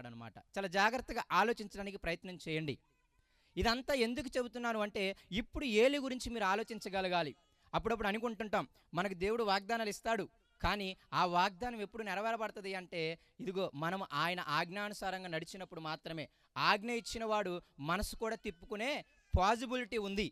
అన్నాడు అనమాట. చాలా జాగ్రత్తగా ఆలోచించడానికి ప్రయత్నం చేయండి. ఇదంతా ఎందుకు చెబుతున్నాను అంటే, ఇప్పుడు ఏలి గురించి మీరు ఆలోచించగలగాలి. అప్పుడప్పుడు అనుకుంటుంటాం, మనకు దేవుడు వాగ్దానాలు ఇస్తాడు, కానీ ఆ వాగ్దానం ఎప్పుడు నెరవేరబడుతుంది అంటే, ఇదిగో మనం ఆయన ఆజ్ఞానుసారంగా నడిచినప్పుడు మాత్రమే. ఆజ్ఞ ఇచ్చిన వాడు మనసు కూడా తిప్పుకునే పాజిబిలిటీ ఉంది.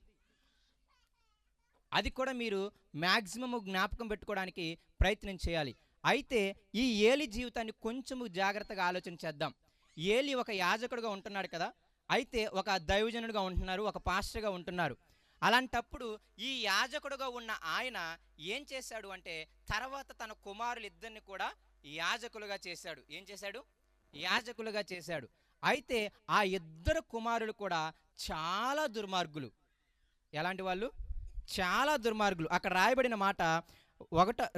అది కూడా మీరు మ్యాక్సిమం జ్ఞాపకం పెట్టుకోవడానికి ప్రయత్నం చేయాలి. అయితే ఈ ఏలి జీవితాన్ని కొంచెము జాగ్రత్తగా ఆలోచన చేద్దాం. ఏలి ఒక యాజకుడుగా ఉంటున్నాడు కదా, అయితే ఒక దైవజనుడిగా ఉంటున్నారు, ఒక పాస్టర్గా ఉంటున్నారు. అలాంటప్పుడు ఈ యాజకుడుగా ఉన్న ఆయన ఏం చేశాడు అంటే, తర్వాత తన కుమారులిద్దరిని కూడా యాజకులుగా చేశాడు. ఏం చేశాడు? యాజకులుగా చేశాడు. అయితే ఆ ఇద్దరు కుమారులు కూడా చాలా దుర్మార్గులు. ఎలాంటి వాళ్ళు? చాలా దుర్మార్గులు. అక్కడ రాయబడిన మాట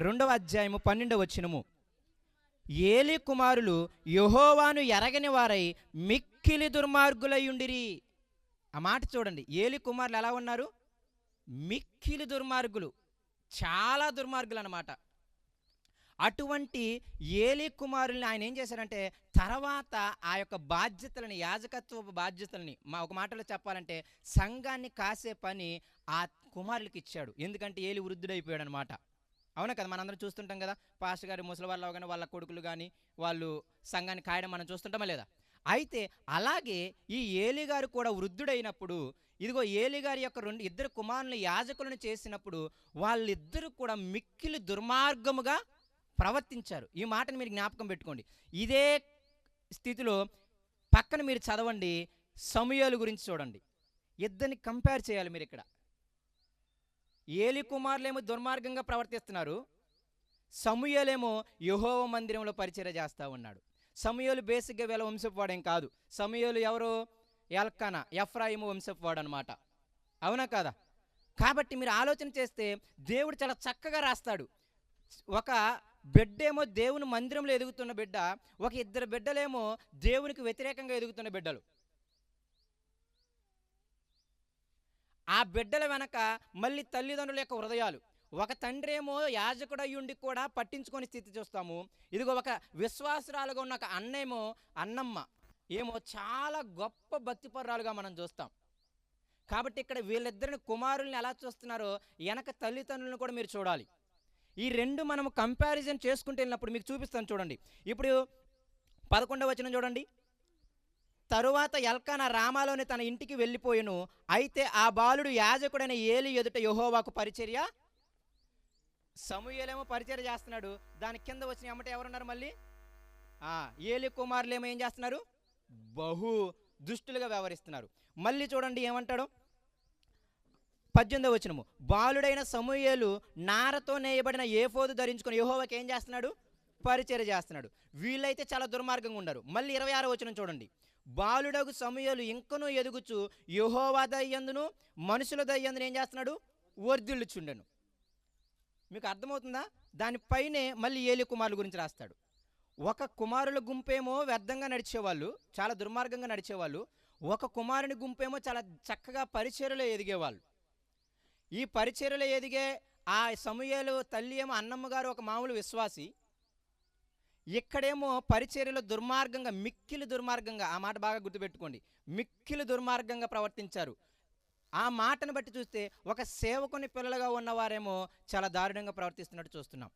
2వ అధ్యాయము 12వ వచనము, ఏలి కుమారులు యెహోవాను ఎరగని వారై మిక్కిలి దుర్మార్గులయ్యుండిరి. ఆ మాట చూడండి. ఏలి కుమారులు ఎలా ఉన్నారు? మిక్కిలి దుర్మార్గులు, చాలా దుర్మార్గులు అన్నమాట. అటువంటి ఏలి కుమారుల్ని ఆయన ఏం చేశారంటే, తర్వాత ఆ యొక్క బాధ్యతలని, యాజకత్వ బాధ్యతలని, ఒక మాటలో చెప్పాలంటే సంఘాన్ని కాసే పని ఆ కుమారులకి ఇచ్చాడు. ఎందుకంటే ఏలి వృద్ధుడైపోయాడు అనమాట. అవునా కదా? మనందరం చూస్తుంటాం కదా, పాస్టర్ గారు ముసలి వాళ్ళు కానీ వాళ్ళ కొడుకులు కానీ వాళ్ళు సంఘాన్ని కాయడం మనం చూస్తుంటామా లేదా? అయితే అలాగే ఈ ఏలి గారు కూడా వృద్ధుడైనప్పుడు, ఇదిగో ఏలి గారి యొక్క ఇద్దరు కుమారులను యాజకులను చేసినప్పుడు వాళ్ళిద్దరూ కూడా మిక్కిలి దుర్మార్గముగా ప్రవర్తించారు. ఈ మాటను మీరు జ్ఞాపకం పెట్టుకోండి. ఇదే స్థితిలో పక్కన మీరు చదవండి, సమూయేలు గురించి చూడండి. ఇద్దరిని కంపేర్ చేయాలి మీరు ఇక్కడ. ఏలి కుమారులేమో దుర్మార్గంగా ప్రవర్తిస్తున్నారు, సమూయేలేమో యెహోవా మందిరంలో పరిచర్య చేస్తూ ఉన్నాడు. సమూయేలు బేసిక్గా వీళ్ళ వంశపు వాడేం కాదు. సమూయేలు ఎవరు? ఎల్కానా, ఎఫ్రాయిము వంశపు వాడు అనమాట. అవునా కాదా? కాబట్టి మీరు ఆలోచన చేస్తే దేవుడు చాలా చక్కగా రాస్తాడు. ఒక బిడ్డేమో దేవుని మందిరంలో ఎదుగుతున్న బిడ్డ, ఒక ఇద్దరు బిడ్డలేమో దేవునికి వ్యతిరేకంగా ఎదుగుతున్న బిడ్డలు. ఆ బిడ్డల వెనక మళ్ళీ తల్లిదండ్రుల యొక్క హృదయాలు. ఒక తండ్రి ఏమో యాజకుడయ్యుండి కూడా పట్టించుకొని స్థితి చూస్తాము. ఇదిగో ఒక విశ్వాసురాలుగా ఉన్న ఒక అన్నమ్మ ఏమో చాలా గొప్ప భక్తిపరురాలుగా మనం చూస్తాం. కాబట్టి ఇక్కడ వీళ్ళిద్దరిని కుమారుల్ని ఎలా చూస్తున్నారో వెనక తల్లిదండ్రులను కూడా మీరు చూడాలి. ఈ రెండు మనము కంపారిజన్ చేసుకుంటూ వెళ్ళినప్పుడు మీకు చూపిస్తాను చూడండి. ఇప్పుడు 11వ వచనం చూడండి. తరువాత ఎల్కానా రామాలోని తన ఇంటికి వెళ్ళిపోయెను. అయితే ఆ బాలుడు యాజకుడైన ఏలి ఎదుట యెహోవాకు పరిచర్య. సమూయేలేమో పరిచర్య చేస్తున్నాడు. దాని కింద వచ్చిన ఎమ్మట ఎవరున్నారు? మళ్ళీ ఏలి కుమారులేమో ఏం చేస్తున్నారు? బహు దుష్టులుగా వ్యవహరిస్తున్నారు. మళ్ళీ చూడండి ఏమంటాడు? 18వ వచనము, బాలుడైన సమూయేలు నారతో నేయబడిన ఏఫోదు ధరించుకొని యెహోవాకి ఏం చేస్తున్నాడు? పరిచర్య చేస్తున్నాడు. వీళ్ళైతే చాలా దుర్మార్గంగా ఉన్నారు. మళ్ళీ 26వ వచనం చూడండి. బాలుడగు సమూయేలు ఇంకనూ ఎదుగుచు యెహోవా దయ్యందును మనుషుల దయ్యందును ఏం చేస్తున్నాడు? వర్ధిల్లుచుండెను. మీకు అర్థమవుతుందా? దానిపైనే మళ్ళీ ఏలి కుమారుల గురించి రాస్తాడు. ఒక కుమారుల గుంపేమో వ్యర్థంగా నడిచేవాళ్ళు, చాలా దుర్మార్గంగా నడిచేవాళ్ళు. ఒక కుమారుని గుంపేమో చాలా చక్కగా పరిచర్యలో ఎదిగేవాళ్ళు. ఈ పరిచర్యలో ఎదిగే ఆ సమూయేలు తల్లి ఏమో అన్నమ్మ గారు ఒక మామూలు విశ్వాసి. ఇక్కడేమో పరిచర్యలో దుర్మార్గంగా, మిక్కిలి దుర్మార్గంగా, ఆ మాట బాగా గుర్తుపెట్టుకోండి, మిక్కిలి దుర్మార్గంగా ప్రవర్తించారు. ఆ మాటను బట్టి చూస్తే ఒక సేవకుని పిల్లలుగా ఉన్నవారేమో చాలా దారుణంగా ప్రవర్తిస్తున్నట్టు చూస్తున్నాం.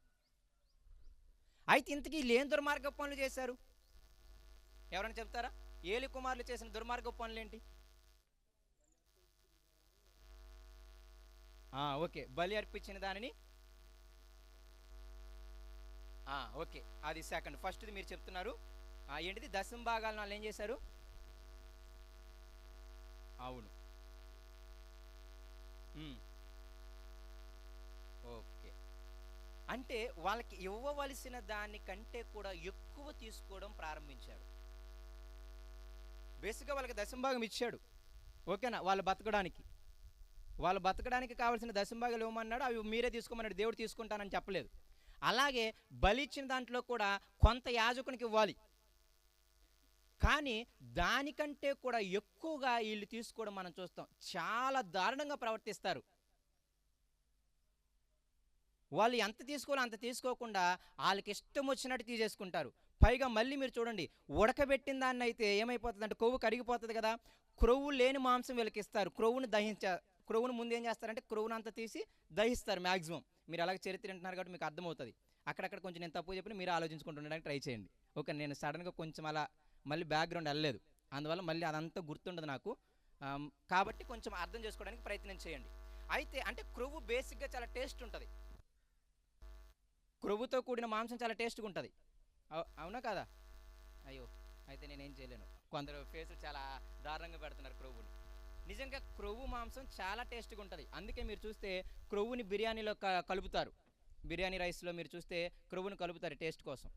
అయితే ఇంతకీ వీళ్ళు దుర్మార్గ పనులు చేశారు? ఎవరైనా చెప్తారా? ఏలి కుమారులు చేసిన దుర్మార్గ పనులు ఏంటి? ఓకే, బలి అర్పించిన దానిని ఓకే, అది సెకండ్. ఫస్ట్ది మీరు చెప్తున్నారు ఏంటిది? దశమ భాగాలను వాళ్ళు ఏం చేశారు? అవును, ఓకే. అంటే వాళ్ళకి ఇవ్వవలసిన దానికంటే కూడా ఎక్కువ తీసుకోవడం ప్రారంభించారు. బేసిక్గా వాళ్ళకి దశమ భాగం ఇచ్చాడు, ఓకేనా, వాళ్ళు బతకడానికి కావాల్సిన దశమ భాగాలు ఇవ్వమన్నాడు, అవి మీరే తీసుకోమన్నాడు. దేవుడు తీసుకుంటానని చెప్పలేదు. అలాగే బలి ఇచ్చిన దాంట్లో కూడా కొంత యాజకునికి ఇవ్వాలి, కానీ దానికంటే కూడా ఎక్కువగా వీళ్ళు తీసుకోవడం మనం చూస్తాం. చాలా దారుణంగా ప్రవర్తిస్తారు. వాళ్ళు ఎంత తీసుకోవాలో అంత తీసుకోకుండా వాళ్ళకి ఇష్టం వచ్చినట్టు తీసేసుకుంటారు. పైగా మళ్ళీ మీరు చూడండి, ఉడకబెట్టిన దాన్ని అయితే ఏమైపోతుంది అంటే కొవ్వు కరిగిపోతుంది కదా. క్రొవ్వు లేని మాంసం వీళ్ళకి ఇస్తారు. క్రొవ్వును ముందు ఏం చేస్తారంటే క్రొవ్వును అంతా తీసి దహిస్తారు మ్యాక్సిమం. మీరు అలాగే చరిత్ర వింటున్నారు కాబట్టి మీకు అర్థమవుతుంది. అక్కడక్కడ కొంచెం నేను తప్పు చెప్పిన మీరు ఆలోచించుకుంటూ ఉండడానికి ట్రై చేయండి. ఓకే, నేను సడన్గా కొంచెం అలా మళ్ళీ బ్యాక్గ్రౌండ్ వెళ్ళలేదు, అందువల్ల మళ్ళీ అదంతా గుర్తుండదు నాకు. కాబట్టి కొంచెం అర్థం చేసుకోవడానికి ప్రయత్నం చేయండి. అయితే అంటే క్రొవ్వు బేసిక్గా చాలా టేస్ట్ ఉంటుంది. క్రొవ్వుతో కూడిన మాంసం చాలా టేస్ట్గా ఉంటుంది. అవునా కాదా? అయ్యో, అయితే నేనేం చేయలేను. కొందరు ఫేసులు చాలా దారుణంగా పెడుతున్నారు క్రొవ్వుని. నిజంగా క్రొవ్వు మాంసం చాలా టేస్ట్గా ఉంటుంది. అందుకే మీరు చూస్తే క్రొవ్వుని బిర్యానీలో కలుపుతారు. బిర్యానీ రైస్లో మీరు చూస్తే క్రొవ్వుని కలుపుతారు టేస్ట్ కోసం.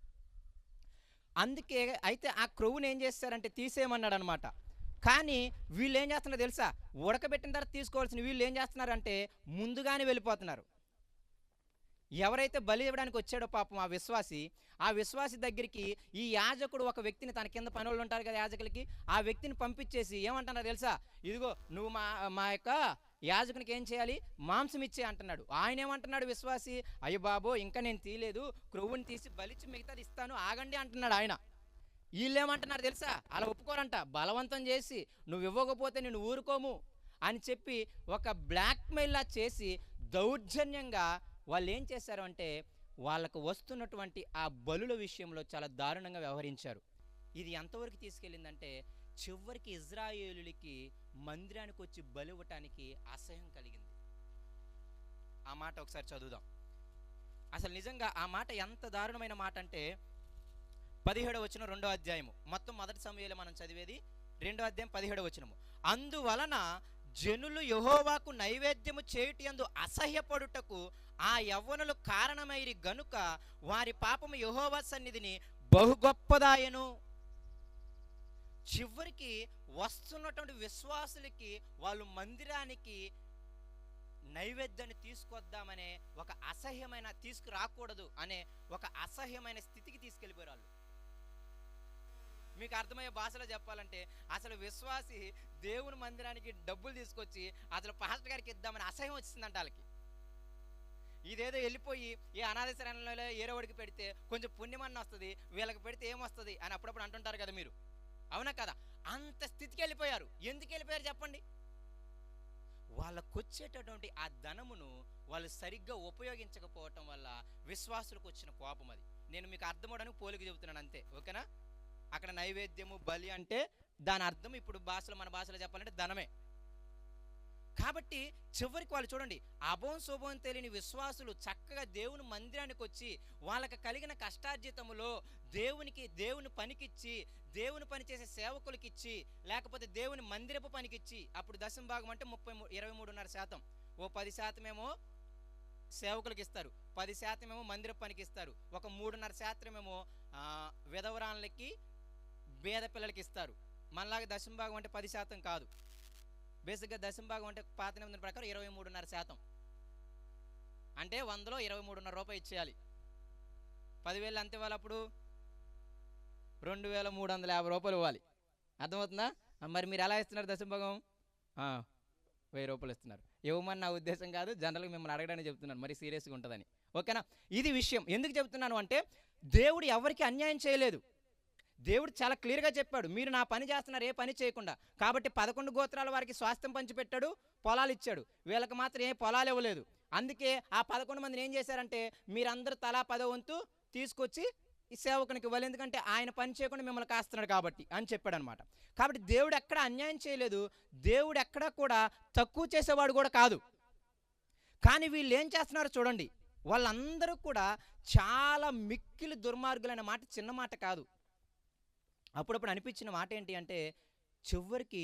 అందుకే అయితే ఆ క్రొవ్వుని ఏం చేస్తారంటే తీసేయమన్నాడు అనమాట. కానీ వీళ్ళు ఏం చేస్తున్నారో తెలుసా? ఉడకబెట్టిన తర్వాత తీసుకోవాల్సిన వీళ్ళు ఏం చేస్తున్నారంటే ముందుగానే వెళ్ళిపోతున్నారు. ఎవరైతే బలి ఇవ్వడానికి వచ్చాడో పాపం ఆ విశ్వాసి దగ్గరికి ఈ యాజకుడు ఒక వ్యక్తిని, తన కింద పనులు ఉంటారు కదా యాజకులకి, ఆ వ్యక్తిని పంపించేసి ఏమంటున్నారు తెలుసా? ఇదిగో నువ్వు మా యొక్క యాజకునికి ఏం చేయాలి? మాంసం ఇచ్చే అంటున్నాడు. ఆయన ఏమంటున్నాడు విశ్వాసి? అయ్యో బాబో, ఇంకా నేను తీయలేదు, క్రొవ్వుని తీసి బలిచ్చి మిగతాది ఇస్తాను, ఆగండి అంటున్నాడు ఆయన. వీళ్ళేమంటున్నారు తెలుసా? అలా ఒప్పుకోరంట. బలవంతం చేసి నువ్వు ఇవ్వకపోతే నేను ఊరుకోము అని చెప్పి ఒక బ్లాక్మెయిల్లా చేసి దౌర్జన్యంగా వాళ్ళు ఏం చేశారు అంటే వాళ్ళకు వస్తున్నటువంటి ఆ బలుల విషయంలో చాలా దారుణంగా వ్యవహరించారు. ఇది ఎంతవరకు తీసుకెళ్ళిందంటే చివరికి ఇజ్రాయేలులకి మందిరానికి వచ్చి బలి ఇవ్వటానికి అసహ్యం కలిగింది. ఆ మాట ఒకసారి చదువుదాం. అసలు నిజంగా ఆ మాట ఎంత దారుణమైన మాట అంటే 17వ వచనం 2వ అధ్యాయము. మొత్తం మొదటి సమూయేలు మనం చదివేది 2వ అధ్యాయం 17వ వచనము. అందువలన జనులు యెహోవాకు నైవేద్యము చేయుట యందు అసహ్యపడుటకు ఆ యవ్వనులు కారణమైరి గనుక వారి పాపము యెహోవా సన్నిధిని బహు గొప్పదాయను. చివరికి వస్తున్నటువంటి విశ్వాసులకి వాళ్ళు మందిరానికి నైవేద్యాన్ని తీసుకొద్దామనే ఒక అసహ్యమైన, తీసుకురాకూడదు అనే ఒక అసహ్యమైన స్థితికి తీసుకెళ్ళిపోయారు వాళ్ళు. మీకు అర్థమయ్యే భాషలో చెప్పాలంటే అసలు విశ్వాసి దేవుని మందిరానికి డబ్బులు తీసుకొచ్చి అసలు పాస్టర్ గారికి ఇద్దామని అసహ్యం వచ్చిందంట వాళ్ళకి. ఇదేదో వెళ్ళిపోయి ఏ అనాథ శరణంలో ఏరోడికి పెడితే కొంచెం పుణ్యమన్న వస్తుంది, వీళ్ళకి పెడితే ఏమొస్తుంది అని అప్పుడప్పుడు అంటుంటారు కదా మీరు. అవునా కదా? అంత స్థితికి వెళ్ళిపోయారు. ఎందుకు వెళ్ళిపోయారు చెప్పండి? వాళ్ళకు వచ్చేటటువంటి ఆ ధనమును వాళ్ళు సరిగ్గా ఉపయోగించకపోవటం వల్ల విశ్వాసులకు వచ్చిన కోపం అది. నేను మీకు అర్థమవడానికి పోలిక చెబుతున్నాను అంతే, ఓకేనా? అక్కడ నైవేద్యము బలి అంటే దాని అర్థం ఇప్పుడు మన భాషలో చెప్పాలంటే ధనమే. కాబట్టి చివరికి వాళ్ళు చూడండి, అభోం శుభం తెలియని విశ్వాసులు చక్కగా దేవుని మందిరానికి వచ్చి వాళ్ళకి కలిగిన కష్టార్జితములో దేవుని పనికిచ్చి, దేవుని పని చేసే సేవకులకి ఇచ్చి, లేకపోతే దేవుని మందిరపు పనికిచ్చి, అప్పుడు దశమ భాగం అంటే 23.5%. ఓ 10% ఏమో సేవకులకి ఇస్తారు, 10% ఏమో మందిర పనికి ఇస్తారు, ఒక 3.5% ఏమో విధవరాళ్ళకి, పేద పిల్లలకి ఇస్తారు. మనలాగా దశమ భాగం అంటే 10% కాదు. బేసిక్గా దశమ భాగం అంటే పాత నిబంధన ప్రకారం 23.5%. అంటే 100లో 23.5 రూపాయలు ఇచ్చేయాలి. 10,000 అంతే ఇవ్వాలి. అప్పుడు 2,350 రూపాయలు ఇవ్వాలి. అర్థమవుతుందా? మరి మీరు ఎలా ఇస్తున్నారు దశమ భాగం? 1000 రూపాయలు ఇస్తున్నారు. ఇవ్వమని నా ఉద్దేశం కాదు, జనరల్గా మిమ్మల్ని అడగడానికి చెప్తున్నాను, మరి సీరియస్గా ఉంటుందని. ఓకేనా? ఇది విషయం. ఎందుకు చెప్తున్నాను అంటే దేవుడు ఎవరికి అన్యాయం చేయలేదు. దేవుడు చాలా క్లియర్గా చెప్పాడు, మీరు నా పని చేస్తున్నారు ఏ పని చేయకుండా. కాబట్టి 11 గోత్రాల వారికి స్వాస్థ్యం పంచిపెట్టాడు, పొలాలు ఇచ్చాడు. వీళ్ళకి మాత్రం ఏ పొలాలు ఇవ్వలేదు. అందుకే ఆ 11 మందిని ఏం చేశారంటే మీరందరూ తలా 10వ వంతు తీసుకొచ్చి ఈ సేవకునికి ఇవ్వాలి, ఎందుకంటే ఆయన పని చేయకుండా మిమ్మల్ని కాస్తున్నాడు కాబట్టి అని చెప్పాడు అనమాట. కాబట్టి దేవుడు ఎక్కడ అన్యాయం చేయలేదు, దేవుడు ఎక్కడ కూడా తక్కువ చేసేవాడు కూడా కాదు. కానీ వీళ్ళు ఏం చేస్తున్నారో చూడండి, వాళ్ళందరూ కూడా చాలా మిక్కిలి దుర్మార్గులైన మాట చిన్న మాట కాదు. అప్పుడప్పుడు అనిపించిన మాట ఏంటి అంటే చివరికి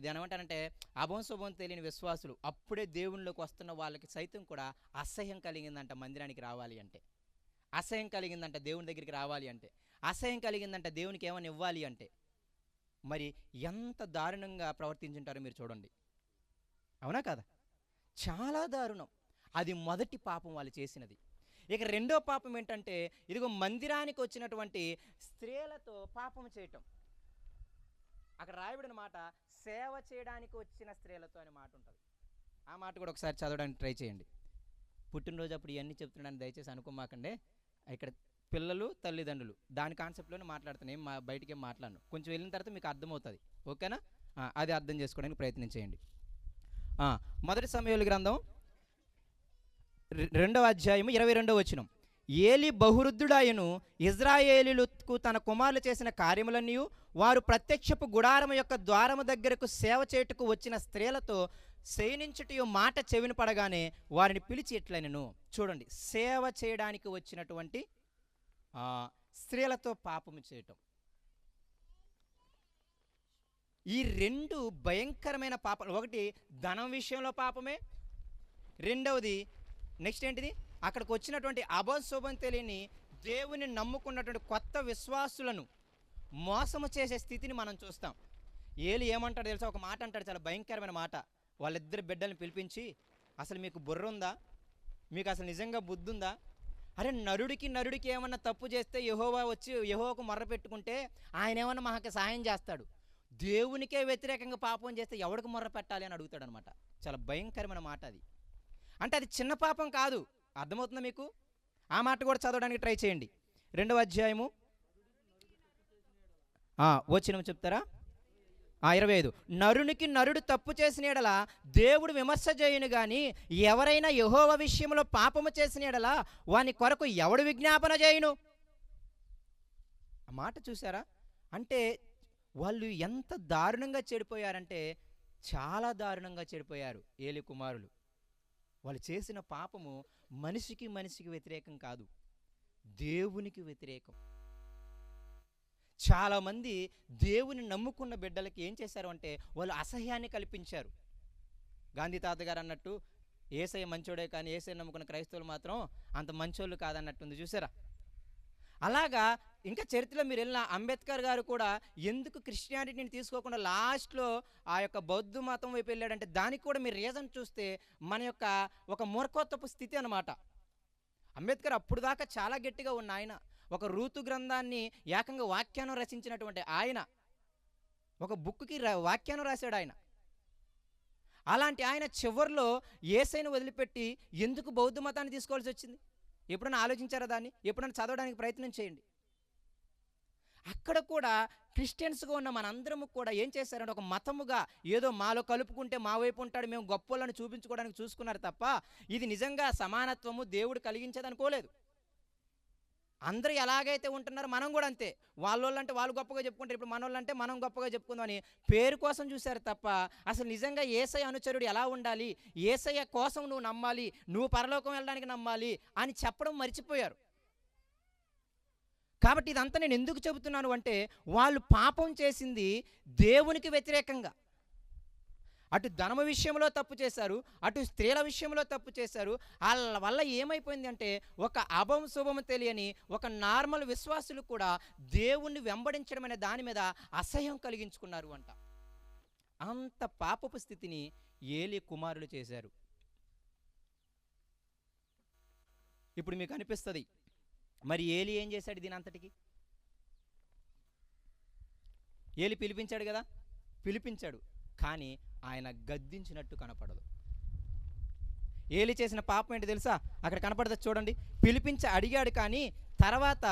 ఏమంటారంటే అభం శుభం తెలియని విశ్వాసులు అప్పుడే దేవునిలోకి వస్తున్న వాళ్ళకి సైతం కూడా అసహ్యం కలిగిందంట మందిరానికి రావాలి అంటే, అసహ్యం కలిగిందంట దేవుని దగ్గరికి రావాలి అంటే, అసహ్యం కలిగిందంట దేవునికి ఏమైనా ఇవ్వాలి అంటే. మరి ఎంత దారుణంగా ప్రవర్తించుంటారో మీరు చూడండి. అవునా కదా? చాలా దారుణం. అది మొదటి పాపం వాళ్ళు చేసినది. ఇక రెండో పాపం ఏంటంటే ఇదిగో మందిరానికి వచ్చినటువంటి స్త్రీలతో పాపం చేయటం. అక్కడ రాయబడిన మాట సేవ చేయడానికి వచ్చిన స్త్రీలతో అనే మాట ఉంటుంది. ఆ మాట కూడా ఒకసారి చదవడానికి ట్రై చేయండి. పుట్టినరోజు అప్పుడు ఇవన్నీ చెప్తున్నాను దయచేసి అనుకోమాకండి. ఇక్కడ పిల్లలు తల్లిదండ్రులు దాని కాన్సెప్ట్లోనే మాట్లాడుతాను, ఏం బయటికి ఏం మాట్లాడను. కొంచెం వెళ్ళిన తర్వాత మీకు అర్థమవుతుంది. ఓకేనా? అది అర్థం చేసుకోవడానికి ప్రయత్నం చేయండి. మొదటి సమూయేలు గ్రంథం 2వ అధ్యాయము 22వ వచనం. ఏలి బహువృద్ధుడాయను, ఇజ్రాయేలీలకు తన కుమారులు చేసిన కార్యములన్నీ వారు ప్రత్యక్షపు గుడారము యొక్క ద్వారము దగ్గరకు సేవ చేయుటకు వచ్చిన స్త్రీలతో శయనించుటయు మాట చెవిన పడగానే వారిని పిలిచి ఇట్లనెను. చూడండి, సేవ చేయడానికి వచ్చినటువంటి స్త్రీలతో పాపము చేయటం. ఈ రెండు భయంకరమైన పాపాలు. ఒకటి ధనం విషయంలో పాపమే, రెండవది నెక్స్ట్ ఏంటిది, అక్కడికి వచ్చినటువంటి అభశుభం తెలియని దేవుని నమ్ముకున్నటువంటి కొత్త విశ్వాసులను మోసము చేసే స్థితిని మనం చూస్తాం. ఏలి ఏమంటాడు తెలుసా? ఒక మాట అంటాడు, చాలా భయంకరమైన మాట. వాళ్ళిద్దరు బిడ్డల్ని పిలిపించి, అసలు మీకు బుర్ర ఉందా? మీకు అసలు నిజంగా బుద్ధి ఉందా? అరే, నరుడికి ఏమన్నా తప్పు చేస్తే యెహోవా వచ్చి యెహోవాకు మొర్ర పెట్టుకుంటే ఆయన ఏమన్నా మాకు సహాయం చేస్తాడు. దేవునికే వ్యతిరేకంగా పాపం చేస్తే ఎవడికి మొర్ర పెట్టాలి అని అడుగుతాడు అనమాట. చాలా భయంకరమైన మాట అది. అంటే అది చిన్న పాపం కాదు. అర్థమవుతుందా మీకు? ఆ మాట కూడా చదవడానికి ట్రై చేయండి. 2వ అధ్యాయము వచనం చెప్తారా? 25. నరుడు తప్పు చేసిన ఎడల దేవుడు విమర్శ చేయును గాని, ఎవరైనా యెహోవా విషయంలో పాపము చేసిన ఎడల వాని కొరకు ఎవడు విజ్ఞాపన చేయును? ఆ మాట చూసారా? అంటే వాళ్ళు ఎంత దారుణంగా చెడిపోయారంటే చాలా దారుణంగా చెడిపోయారు ఏలి కుమారులు. వాళ్ళు చేసిన పాపము మనిషికి వ్యతిరేకం కాదు, దేవునికి వ్యతిరేకం. చాలామంది దేవుని నమ్ముకున్న బిడ్డలకి ఏం చేశారు అంటే వాళ్ళు అసహ్యాన్ని కల్పించారు. గాంధీ తాత గారు అన్నట్టు, యేసయ్య మంచోడే కానీ యేసయ్య నమ్ముకున్న క్రైస్తవులు మాత్రం అంత మంచోళ్ళు కాదన్నట్టుంది. చూసారా? అలాగా ఇంకా చరిత్రలో మీరు వెళ్ళిన అంబేద్కర్ గారు కూడా ఎందుకు క్రిస్టియానిటీని తీసుకోకుండా లాస్ట్లో ఆ యొక్క బౌద్ధ మతం వైపు వెళ్ళాడంటే దానికి కూడా మీరు రీజన్ చూస్తే మన యొక్క ఒక మూర్ఖత్వపు స్థితి అన్నమాట. అంబేద్కర్ అప్పుడు దాకా చాలా గట్టిగా ఉన్న ఆయన, ఒక రూతు గ్రంథాన్ని ఏకంగా వాక్యానం రచించినటువంటి ఆయన, ఒక బుక్కి వాక్యానం రాశాడు ఆయన. అలాంటి ఆయన చివరిలో యేసయ్యను వదిలిపెట్టి ఎందుకు బౌద్ధ మతాన్ని తీసుకోవాల్సి వచ్చింది? ఎప్పుడైనా ఆలోచించారా దాన్ని? ఎప్పుడైనా చదవడానికి ప్రయత్నం చేయండి. అక్కడ కూడా క్రిస్టియన్స్గా ఉన్న మనందరము కూడా ఏం చేశారంటే ఒక మతముగా ఏదో మాలో కలుపుకుంటే మా వైపు ఉంటాడు, మేము గొప్పలను చూపించుకోవడానికి చూసుకున్నారు తప్ప ఇది నిజంగా సమానత్వము దేవుడు కలిగించేది అనుకోలేదు. అందరూ ఎలాగైతే ఉంటున్నారో మనం కూడా అంతే. వాళ్ళంటే వాళ్ళు గొప్పగా చెప్పుకుంటారు, ఇప్పుడు మనోళ్ళంటే మనం గొప్పగా చెప్పుకుందామని పేరు కోసం చూశారు తప్ప అసలు నిజంగా యేసయ్య అనుచరుడు ఎలా ఉండాలి, యేసయ్య కోసం నువ్వు నమ్మాలి, నువ్వు పరలోకం వెళ్ళడానికి నమ్మాలి అని చెప్పడం మర్చిపోయారు. కాబట్టి ఇదంతా నేను ఎందుకు చెబుతున్నాను అంటే వాళ్ళు పాపం చేసింది దేవునికి వ్యతిరేకంగా. అటు ధనము విషయంలో తప్పు చేశారు, అటు స్త్రీల విషయంలో తప్పు చేశారు. వాళ్ళ వల్ల ఏమైపోయింది అంటే ఒక అభం శుభము తెలియని ఒక నార్మల్ విశ్వాసులు కూడా దేవుణ్ణి వెంబడించడం అనే దాని మీద అసహ్యం కలిగించుకున్నారు అంట. అంత పాపపు స్థితిని ఏలి కుమారులు చేశారు. ఇప్పుడు మీకు అనిపిస్తుంది, మరి ఏలి ఏం చేశాడు దీని అంతటికి? ఏలి పిలిపించాడు కదా, పిలిపించాడు, కానీ ఆయన గద్దించినట్టు కనపడదు. ఏలి చేసిన పాపం ఏంటి తెలుసా? అక్కడ కనపడదు చూడండి. పిలిపించి అడిగాడు కానీ తర్వాత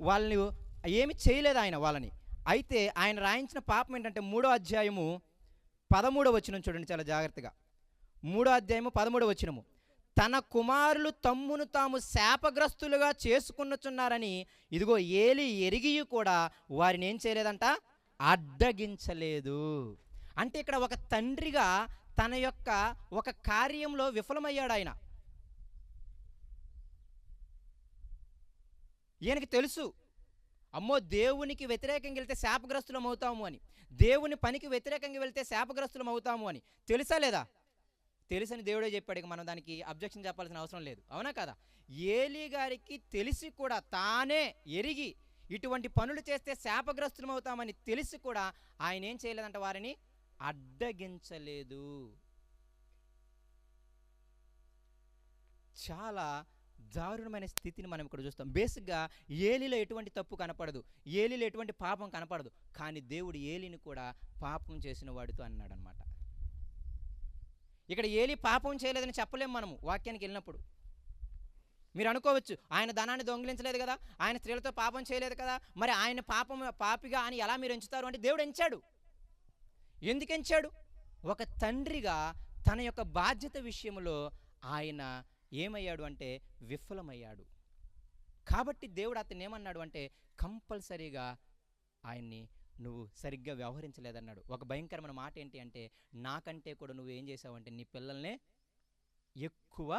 వాళ్ళని ఏమి చేయలేదు ఆయన వాళ్ళని. అయితే ఆయన రాయించిన పాపం ఏంటంటే 3వ అధ్యాయము 13వ వచనం చూడండి చాలా జాగ్రత్తగా. 3వ అధ్యాయము 13వ వచనము. తన కుమారులు తమ్మును తాము శాపగ్రస్తులుగా చేసుకున్నచున్నారని ఇదిగో ఏలి ఎరిగి కూడా వారిని ఏం చేయలేదంట, అడ్డగించలేదు. అంటే ఇక్కడ ఒక తండ్రిగా తన యొక్క ఒక కార్యంలో విఫలమయ్యాడు ఆయన. ఈయనకి తెలుసు, అమ్మో దేవునికి వ్యతిరేకంగా వెళ్తే శాపగ్రస్తులం అవుతాము అని, దేవుని పనికి వ్యతిరేకంగా వెళ్తే శాపగ్రస్తులం అవుతాము అని. తెలుసా లేదా? తెలుసని దేవుడే చెప్పాడు. ఇక మనం దానికి అబ్జెక్షన్ చెప్పాల్సిన అవసరం లేదు, అవునా కదా? ఏలీ గారికి తెలిసి కూడా, తానే ఎరిగి ఇటువంటి పనులు చేస్తే శాపగ్రస్తులం అవుతామని తెలిసి కూడా ఆయన ఏం చేయలేదంట, వారిని అడ్డగించలేదు. చాలా దారుణమైన స్థితిని మనం ఇక్కడ చూస్తాం. బేసిక్గా ఏలిలో ఎటువంటి తప్పు కనపడదు, ఏలిలో ఎటువంటి పాపం కనపడదు, కానీ దేవుడు ఏలిని కూడా పాపం చేసిన వాడితో అన్నాడు అనమాట. ఇక్కడ ఏలి పాపం చేయలేదని చెప్పలేము మనము వాక్యానికి వెళ్ళినప్పుడు. మీరు అనుకోవచ్చు, ఆయన ధనాన్ని దొంగిలించలేదు కదా, ఆయన స్త్రీలతో పాపం చేయలేదు కదా, మరి ఆయన పాపిగా అని ఎలా మీరు ఎంచుతారు అంటే దేవుడు ఎంచాడు. ఎందుకు ఎంచాడు? ఒక తండ్రిగా తన యొక్క బాధ్యత విషయంలో ఆయన ఏమయ్యాడు అంటే విఫలమయ్యాడు. కాబట్టి దేవుడు అతను ఏమన్నాడు అంటే కంపల్సరీగా ఆయన్ని నువ్వు సరిగ్గా వ్యవహరించలేదన్నాడు. ఒక భయంకరమైన మాట ఏంటి అంటే, నాకంటే కూడా నువ్వు ఏం చేసావంటే నీ పిల్లల్నే ఎక్కువ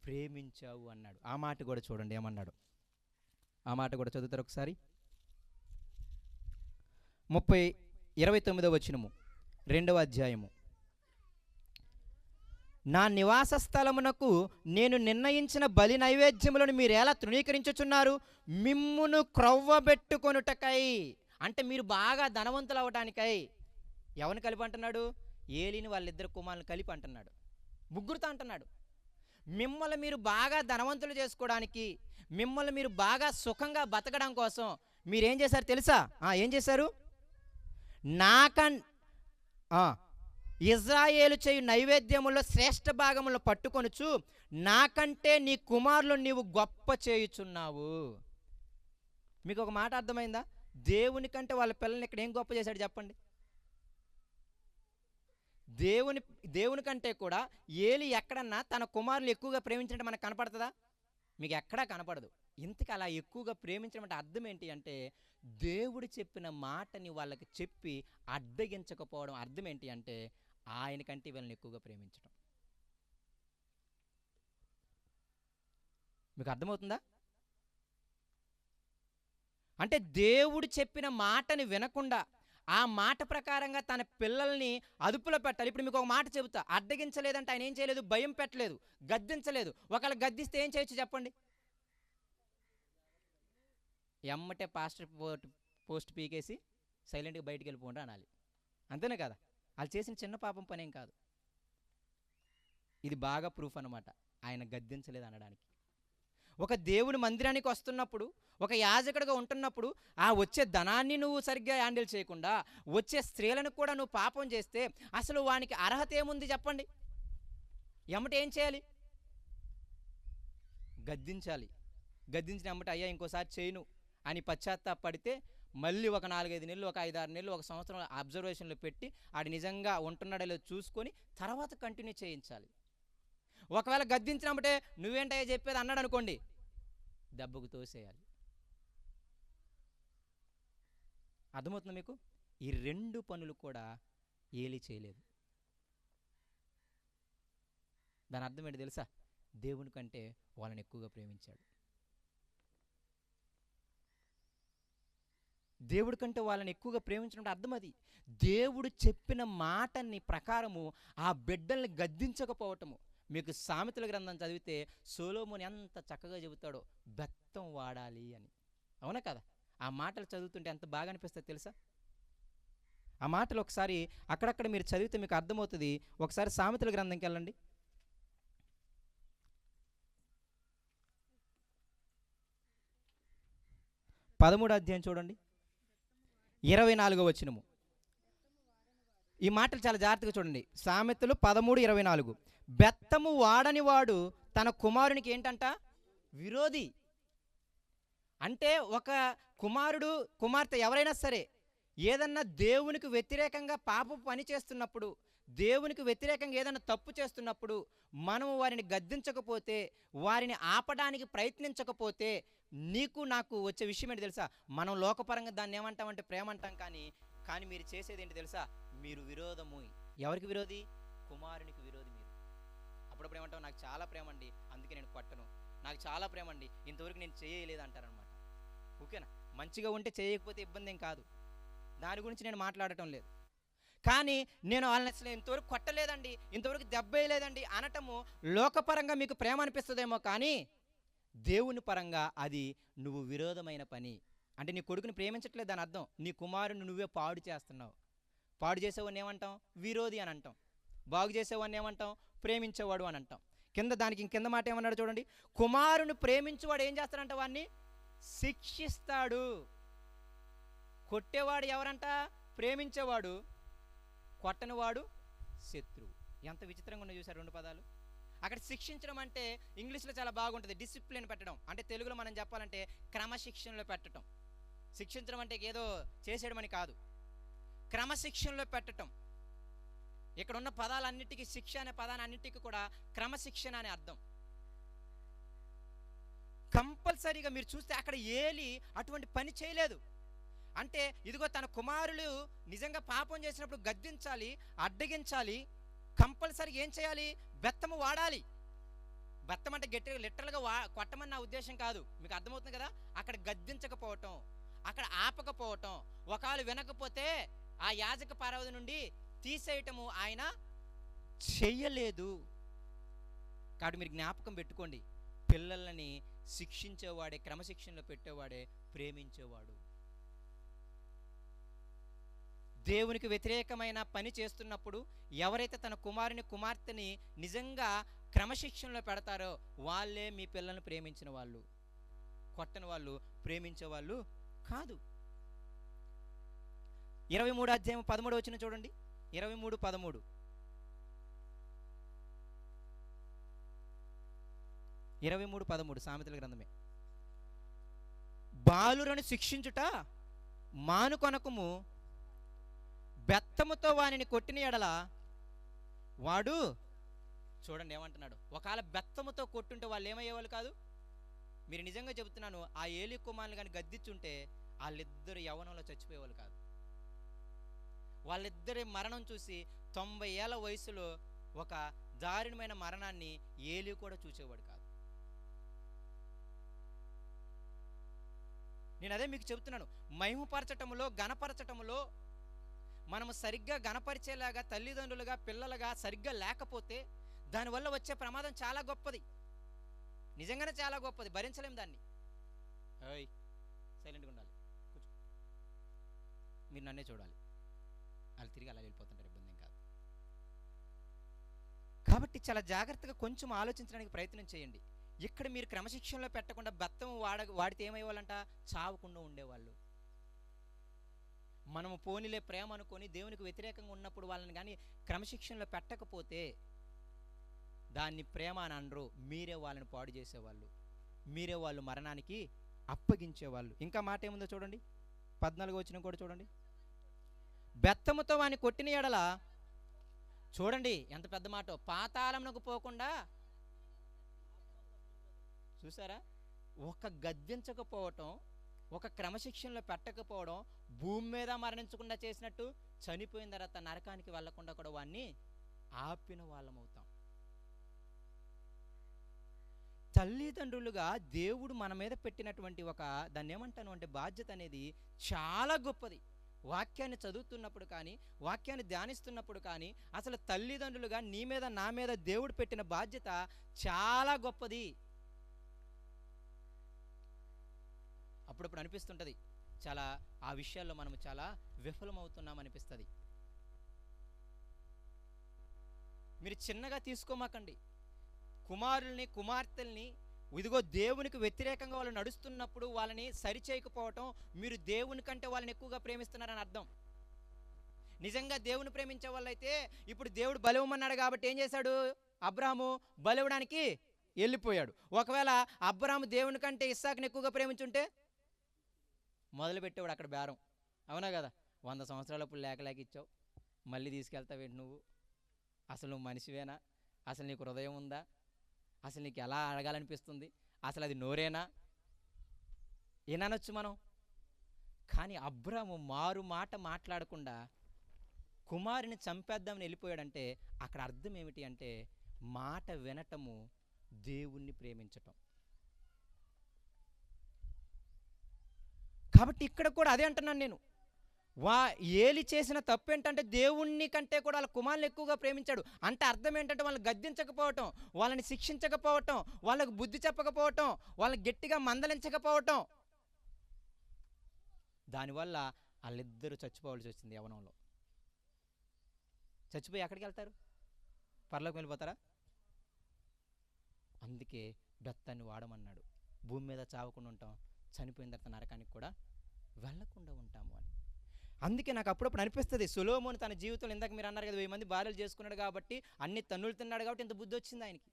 ప్రేమించావు అన్నాడు. ఆ మాట కూడా చూడండి ఏమన్నాడు. ఆ మాట కూడా చదువుతారు ఒకసారి. 29వ వచనము 2వ అధ్యాయము. నా నివాస స్థలమునకు నేను నిర్ణయించిన బలి నైవేద్యములను మీరు ఎలా తృణీకరించుచున్నారు? మిమ్మును క్రొవ్వబెట్టుకొనుటకై, అంటే మీరు బాగా ధనవంతులు అవటానికై. ఎవరిని కలిపి అంటున్నాడు? ఏలిని వాళ్ళిద్దరు కుమారులను కలిపి అంటున్నాడు, ముగ్గురుతో అంటున్నాడు. మిమ్మల్ని మీరు బాగా ధనవంతులు చేసుకోవడానికి, మిమ్మల్ని మీరు బాగా సుఖంగా బతకడం కోసం మీరేం చేశారు తెలుసా? ఏం చేశారు? ఇజ్రాయేలు చేయు నైవేద్యములో శ్రేష్ఠ భాగములను పట్టుకొనుచు నాకంటే నీ కుమారులు నీవు గొప్ప చేయుచున్నావు. మీకు ఒక మాట అర్థమైందా? దేవుని కంటే వాళ్ళ పిల్లల్ని ఇక్కడ ఏం గొప్ప చేశాడు చెప్పండి? దేవుని కంటే కూడా ఏలి ఎక్కడన్నా తన కుమారులు ఎక్కువగా ప్రేమించినట్టు మనకు కనపడుతుందా? మీకు ఎక్కడా కనపడదు. ఇంతకు అలా ఎక్కువగా ప్రేమించడం అంటే అర్థం ఏంటి అంటే, దేవుడు చెప్పిన మాటని వాళ్ళకి చెప్పి అడ్డగించకపోవడం అర్థం ఏంటి అంటే, ఆయనకంటే వీళ్ళని ఎక్కువగా ప్రేమించడం. మీకు అర్థమవుతుందా? అంటే దేవుడు చెప్పిన మాటని వినకుండా ఆ మాట ప్రకారంగా తన పిల్లల్ని అదుపులో పెట్టాలి. ఇప్పుడు మీకు ఒక మాట చెబుతా, అడ్డగించలేదంటే ఆయన ఏం చేయలేదు, భయం పెట్టలేదు, గద్దించలేదు. ఒకవేళ గద్దిస్తే ఏం చేయొచ్చు చెప్పండి? ఎమ్మటే పోస్ట్ పీకేసి సైలెంట్గా బయటికి వెళ్ళిపోండి అనాలి. అంతేనే కదా? వాళ్ళు చేసిన చిన్న పాపం పనేం కాదు. ఇది బాగా ప్రూఫ్ అన్నమాట ఆయన గద్దించలేదు అనడానికి. ఒక దేవుని మందిరానికి వస్తున్నప్పుడు, ఒక యాజకుడిగా ఉంటున్నప్పుడు, ఆ వచ్చే ధనాన్ని నువ్వు సరిగ్గా హ్యాండిల్ చేయకుండా వచ్చే స్త్రీలను కూడా నువ్వు పాపం చేస్తే అసలు వానికి అర్హత ఏముంది చెప్పండి? ఎమ్మటే ఏం చేయాలి? గద్దించాలి. గద్దించిన ఎమ్మటే అయ్యా ఇంకోసారి చేయను అని పశ్చాత్తాపడితే మళ్ళీ ఒక 4-5 నెలలు, ఒక 5-6 నెలలు, ఒక సంవత్సరం అబ్జర్వేషన్లో పెట్టి ఆడు నిజంగా ఉంటున్నాడో లేదో చూసుకొని తర్వాత కంటిన్యూ చేయించాలి. ఒకవేళ గద్దించినప్పుడే నువ్వేంటయ్యా చెప్పేది అన్నాడు అనుకోండి, దెబ్బకు తోసేయాలి. అర్థమవుతుంది మీకు? ఈ 2 పనులు కూడా ఏలి చేయలేదు. దాని అర్థం ఏంటి తెలుసా? దేవుని కంటే వాళ్ళని ఎక్కువగా ప్రేమించాడు. దేవుడి కంటే వాళ్ళని ఎక్కువగా ప్రేమించడం అర్థం అది. దేవుడు చెప్పిన మాటని ప్రకారము ఆ బిడ్డల్ని గద్దించకపోవటము. మీకు సామెతల గ్రంథం చదివితే సొలొమోను ఎంత చక్కగా చెబుతాడో, బెత్తం వాడాలి అని. అవునా కదా? ఆ మాటలు చదువుతుంటే ఎంత బాగా అనిపిస్తుంది తెలుసా? ఆ మాటలు ఒకసారి అక్కడక్కడ మీరు చదివితే మీకు అర్థమవుతుంది. ఒకసారి సామెతల గ్రంథంకి వెళ్ళండి. 13వ అధ్యాయం చూడండి, 24వ వచనము. ఈ మాటలు చాలా జాగ్రత్తగా చూడండి. సామెతలు 13:24. బెత్తము వాడని వాడు తన కుమారునికి ఏంటంట? విరోధి. అంటే ఒక కుమార్తె ఎవరైనా సరే ఏదన్నా దేవునికి వ్యతిరేకంగా పాపపు పని చేస్తున్నప్పుడు, దేవునికి వ్యతిరేకంగా ఏదైనా తప్పు చేస్తున్నప్పుడు మనము వారిని గద్దించకపోతే, వారిని ఆపడానికి ప్రయత్నించకపోతే, నీకు నాకు వచ్చే విషయం ఏంటి తెలుసా? మనం లోకపరంగా దాన్ని ఏమంటామంటే ప్రేమ అంటాం. కానీ మీరు చేసేది ఏంటి తెలుసా? మీరు విరోధము. ఎవరికి విరోధి? కుమారునికి విరోధి మీరు. అప్పుడప్పుడు ఏమంటావు? నాకు చాలా ప్రేమ అండి, అందుకే నేను కొట్టను. నాకు చాలా ప్రేమ అండి, ఇంతవరకు నేను చేయలేదు అంటారనమాట. ఓకేనా? మంచిగా ఉంటే చేయకపోతే ఇబ్బంది ఏం కాదు, దాని గురించి నేను మాట్లాడటం లేదు. కానీ నేను వాళ్ళని అసలు ఇంతవరకు కొట్టలేదండి, ఇంతవరకు దెబ్బ వేయలేదండి అనటము లోకపరంగా మీకు ప్రేమ అనిపిస్తుందేమో, కానీ దేవుని పరంగా అది నువ్వు విరోధమైన పని. అంటే నీ కొడుకుని ప్రేమించట్లేదు అని అర్థం. నీ కుమారుని నువ్వే పాడు చేస్తున్నావు. పాడు చేసేవాడిని ఏమంటాం? విరోధి అని అంటాం. బాగు చేసేవాడిని ఏమంటాం? ప్రేమించేవాడు అని అంటాం. దానికి ఇంకింద మాట ఏమన్నాడు చూడండి. కుమారుని ప్రేమించేవాడు ఏం చేస్తాడంట? వాడిని శిక్షిస్తాడు. కొట్టేవాడు ఎవరంట? ప్రేమించేవాడు. కొట్టనివాడు శత్రువు. ఎంత విచిత్రంగా ఉన్నాయి చూసారు 2 పదాలు. అక్కడ శిక్షించడం అంటే ఇంగ్లీష్లో చాలా బాగుంటుంది, డిసిప్లిన్ పెట్టడం. అంటే తెలుగులో మనం చెప్పాలంటే క్రమశిక్షణలో పెట్టడం. శిక్షించడం అంటే ఏదో చేసేయడం అని కాదు, క్రమశిక్షణలో పెట్టడం. ఇక్కడ ఉన్న పదాలన్నిటికీ, శిక్ష అనే పదాలన్నిటికీ కూడా క్రమశిక్షణ అనే అర్థం. కంపల్సరీగా మీరు చూస్తే అక్కడ ఏలి అటువంటి పని చేయలేదు. అంటే ఇదిగో తన కుమారులు నిజంగా పాపం చేసినప్పుడు గద్దించాలి, అడ్డగించాలి, కంపల్సరీ ఏం చేయాలి, బెత్తము వాడాలి. బెత్తం అంటే గట్టిగా లిటరల్గా కొట్టమని నా ఉద్దేశం కాదు, మీకు అర్థమవుతుంది కదా. అక్కడ గద్దించకపోవటం, అక్కడ ఆపకపోవటం, ఒకవేళ వినకపోతే ఆ యాజక పరవది నుండి తీసేయటము ఆయన చెయ్యలేదు. కాబట్టి మీరు జ్ఞాపకం పెట్టుకోండి, పిల్లలని శిక్షించేవాడే, క్రమశిక్షణలో పెట్టేవాడే ప్రేమించేవాడు. దేవునికి వ్యతిరేకమైన పని చేస్తున్నప్పుడు ఎవరైతే తన కుమారుని కుమార్తెని నిజంగా క్రమశిక్షణలో పెడతారో వాళ్ళే మీ పిల్లల్ని ప్రేమించిన వాళ్ళు. కొట్టని వాళ్ళు ప్రేమించే వాళ్ళు కాదు. 23 అధ్యాయం 13 వచనం చూడండి. 23:13. 23:13 సామెతల గ్రంథమే. బాలురను శిక్షించుట మానుకొనకుము, బెత్తముతో వానిని కొట్టిన ఎడల వాడు, చూడండి ఏమంటున్నాడు, ఒకవేళ బెత్తముతో కొట్టుంటే వాళ్ళు ఏమయ్యేవాళ్ళు కాదు. మీరు నిజంగా చెబుతున్నాను, ఆ ఏలి కుమారులు కానీ గద్దించుంటే వాళ్ళిద్దరు యవ్వనంలో చచ్చిపోయేవాళ్ళు కాదు. వాళ్ళిద్దరి మరణం చూసి 90 ఏళ్ల వయసులో ఒక దారుణమైన మరణాన్ని ఏలి కూడా చూసేవాడు కాదు. నేను అదే మీకు చెబుతున్నాను, మహిమపరచటములో, గణపరచటములో మనము సరిగ్గా గణపరిచేలాగా తల్లిదండ్రులుగా, పిల్లలుగా సరిగ్గా లేకపోతే దానివల్ల వచ్చే ప్రమాదం చాలా గొప్పది. నిజంగానే చాలా గొప్పది, భరించలేం దాన్ని. సైలెంట్గా ఉండాలి, కూర్చో, మీరు నన్నే చూడాలి. వాళ్ళు తిరిగి అలా వెళ్ళిపోతుంటారు, ఇబ్బంది ఏం కాదు. కాబట్టి చాలా జాగ్రత్తగా కొంచెం ఆలోచించడానికి ప్రయత్నం చేయండి. ఇక్కడ మీరు క్రమశిక్షణలో పెట్టకుండా బెత్తం వాడితే ఏమయ్యేవాళ్ళంట, చావకుండా ఉండేవాళ్ళు. మనము పోనీలే ప్రేమ అనుకొని దేవునికి వ్యతిరేకంగా ఉన్నప్పుడు వాళ్ళని కానీ క్రమశిక్షణలో పెట్టకపోతే దాన్ని ప్రేమ అని అనరు. మీరే వాళ్ళని పాడు చేసేవాళ్ళు, మీరే వాళ్ళు మరణానికి అప్పగించేవాళ్ళు. ఇంకా మాట ఏముందో చూడండి, 14 వచనం కూడా చూడండి. బెత్తముతో వాని కొట్టిన ఎడల, చూడండి ఎంత పెద్ద మాట, పాతాళమునకు పోకుండా, చూసారా, ఒక గద్దించకపోవటం, ఒక క్రమశిక్షణలో పెట్టకపోవడం భూమి మీద మరణించకుండా చేసినట్టు, చనిపోయిన తర్వాత నరకానికి వెళ్లకుండా కూడా వాడిని ఆపిన వాళ్ళమవుతాం. తల్లిదండ్రులుగా దేవుడు మన మీద పెట్టినటువంటి ఒక, దాన్ని ఏమంటాను అంటే, బాధ్యత అనేది చాలా గొప్పది. వాక్యాన్ని చదువుతున్నప్పుడు కానీ, వాక్యాన్ని ధ్యానిస్తున్నప్పుడు కానీ, అసలు తల్లిదండ్రులుగా నీ మీద నా మీద దేవుడు పెట్టిన బాధ్యత చాలా గొప్పది. అప్పుడప్పుడు అనిపిస్తుంటుంది, చాలా ఆ విషయాల్లో మనం చాలా విఫలమవుతున్నాం అనిపిస్తుంది. మీరు చిన్నగా తీసుకోమాకండి. కుమారుల్ని, కుమార్తెల్ని, ఇదిగో దేవునికి వ్యతిరేకంగా వాళ్ళు నడుస్తున్నప్పుడు వాళ్ళని సరిచేయకపోవటం, మీరు దేవుని కంటే వాళ్ళని ఎక్కువగా ప్రేమిస్తున్నారని అర్థం. నిజంగా దేవుని ప్రేమించే వాళ్ళైతే, ఇప్పుడు దేవుడు బలివ్వమన్నాడు కాబట్టి ఏం చేశాడు, అబ్రాహాము బలివ్వడానికి వెళ్ళిపోయాడు. ఒకవేళ అబ్రాహాము దేవుని కంటే ఇస్సాకుని ఎక్కువగా ప్రేమించుంటే మొదలుపెట్టేవాడు అక్కడ బేరం. అవునా కదా, 100 సంవత్సరాలప్పుడు లేక ఇచ్చావు, మళ్ళీ తీసుకెళ్తావేంటి నువ్వు, అసలు నువ్వు మనిషివేనా, అసలు నీకు హృదయం ఉందా, అసలు నీకు ఎలా అడగాలనిపిస్తుంది, అసలు అది నోరేనా, ఏనొచ్చు మనం. కానీ అబ్రాహాము మారు మాట మాట్లాడకుండా కుమారుని చంపేద్దామని వెళ్ళిపోయాడంటే అక్కడ అర్థం ఏమిటి అంటే, మాట వినటము దేవుణ్ణి ప్రేమించటం. కాబట్టి ఇక్కడ కూడా అదే అంటున్నాను నేను. ఏలి చేసిన తప్పు ఏంటంటే, దేవుణ్ణి కంటే కూడా వాళ్ళ కుమారుని ఎక్కువగా ప్రేమించాడు. అంటే అర్థం ఏంటంటే, వాళ్ళని గద్దించకపోవటం, వాళ్ళని శిక్షించకపోవటం, వాళ్ళకు బుద్ధి చెప్పకపోవటం, వాళ్ళని గట్టిగా మందలించకపోవటం, దానివల్ల వాళ్ళిద్దరూ చచ్చిపోవాల్సి వచ్చింది యవ్వనంలో. చచ్చిపోయి ఎక్కడికి వెళ్తారు, పరలోకి వెళ్ళిపోతారా. అందుకే బెత్తాన్ని వాడమన్నాడు, భూమి మీద చావకుండా ఉంటాం, చనిపోయిన తర్వాత నరకానికి కూడా వెళ్ళకుండా ఉంటాము అని. అందుకే నాకు అప్పుడప్పుడు అనిపిస్తుంది, సొలొమోను తన జీవితంలో, ఇందాక మీరు అన్నారు కదా 1000 మంది భార్యలు చేసుకున్నాడు కాబట్టి, అన్ని తన్నులు తిన్నాడు కాబట్టి ఇంత బుద్ధి వచ్చింది ఆయనకి.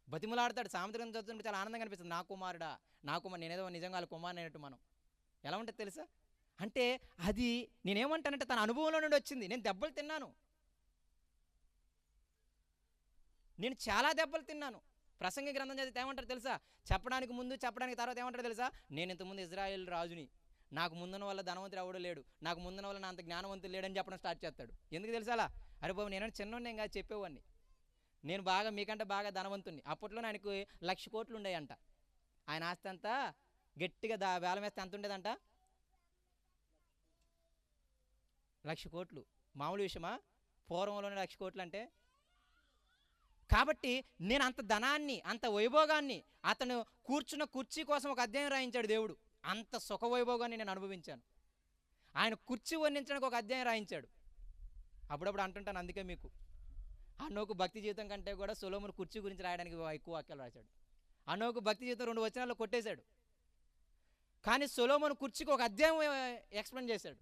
బతిమలాడతాడు. సామెత గ్రంథం చదువుతుంటే చాలా ఆనందంగా అనిపిస్తుంది. నా కుమారుడా, నా కుమారు, నేనేదో నిజంగా వాళ్ళ కుమారుని అయినట్టు మనం ఎలా ఉంటుంది తెలుసా? అంటే అది నేనేమంటానంటే తన అనుభవంలో నుండి వచ్చింది. నేను దెబ్బలు తిన్నాను, నేను చాలా దెబ్బలు తిన్నాను. ప్రసంగి గ్రంథం చదివితే ఏమంటారు తెలుసా? చెప్పడానికి ముందు చెప్పడానికి తర్వాత ఏమంటారు తెలుసా? నేను ఇంతకుముందు ఇజ్రాయేల్ రాజుని, నాకు ముందున వల్ల ధనవంతుడు ఎవడో లేడు, నాకు ముందున వల్ల నా అంత జ్ఞానవంతుడు లేడని చెప్పడం స్టార్ట్ చేస్తాడు. ఎందుకు తెలుసా అలా? అరే బాబు, నేను చిన్నోడిని ఏం కాదు చెప్పేవాడిని, నేను బాగా మీకంటే బాగా ధనవంతుణ్ణి. అప్పట్లో ఆయనకు 1,00,000 కోట్లు ఉండేయంట. ఆయన ఆస్తి అంతా గట్టిగా వేలం వేస్తే ఎంత ఉండేదంట? 1,00,000 కోట్లు మామూలు విషయమా? పూర్వంలోనే 1,00,000 కోట్లు అంటే. కాబట్టి నేను అంత ధనాన్ని, అంత వైభోగాన్ని, అతను కూర్చున్న కుర్చీ కోసం ఒక అధ్యాయం రాయించాడు దేవుడు. అంత సుఖవైభోగాన్ని నేను అనుభవించాను. ఆయన కుర్చీ వర్ణించడానికి ఒక అధ్యాయం రాయించాడు. అప్పుడప్పుడు అంటుంటాను, అందుకే మీకు అనోకు భక్తి జీవితం కంటే కూడా సొలొమోను కుర్చీ గురించి రాయడానికి ఎక్కువ వాక్యాలు రాశాడు. అనోకు భక్తి జీవితం 2 వచనాల్లో కొట్టేశాడు, కానీ సొలొమోను కుర్చీకి ఒక అధ్యాయం ఎక్స్ప్లెయిన్ చేశాడు.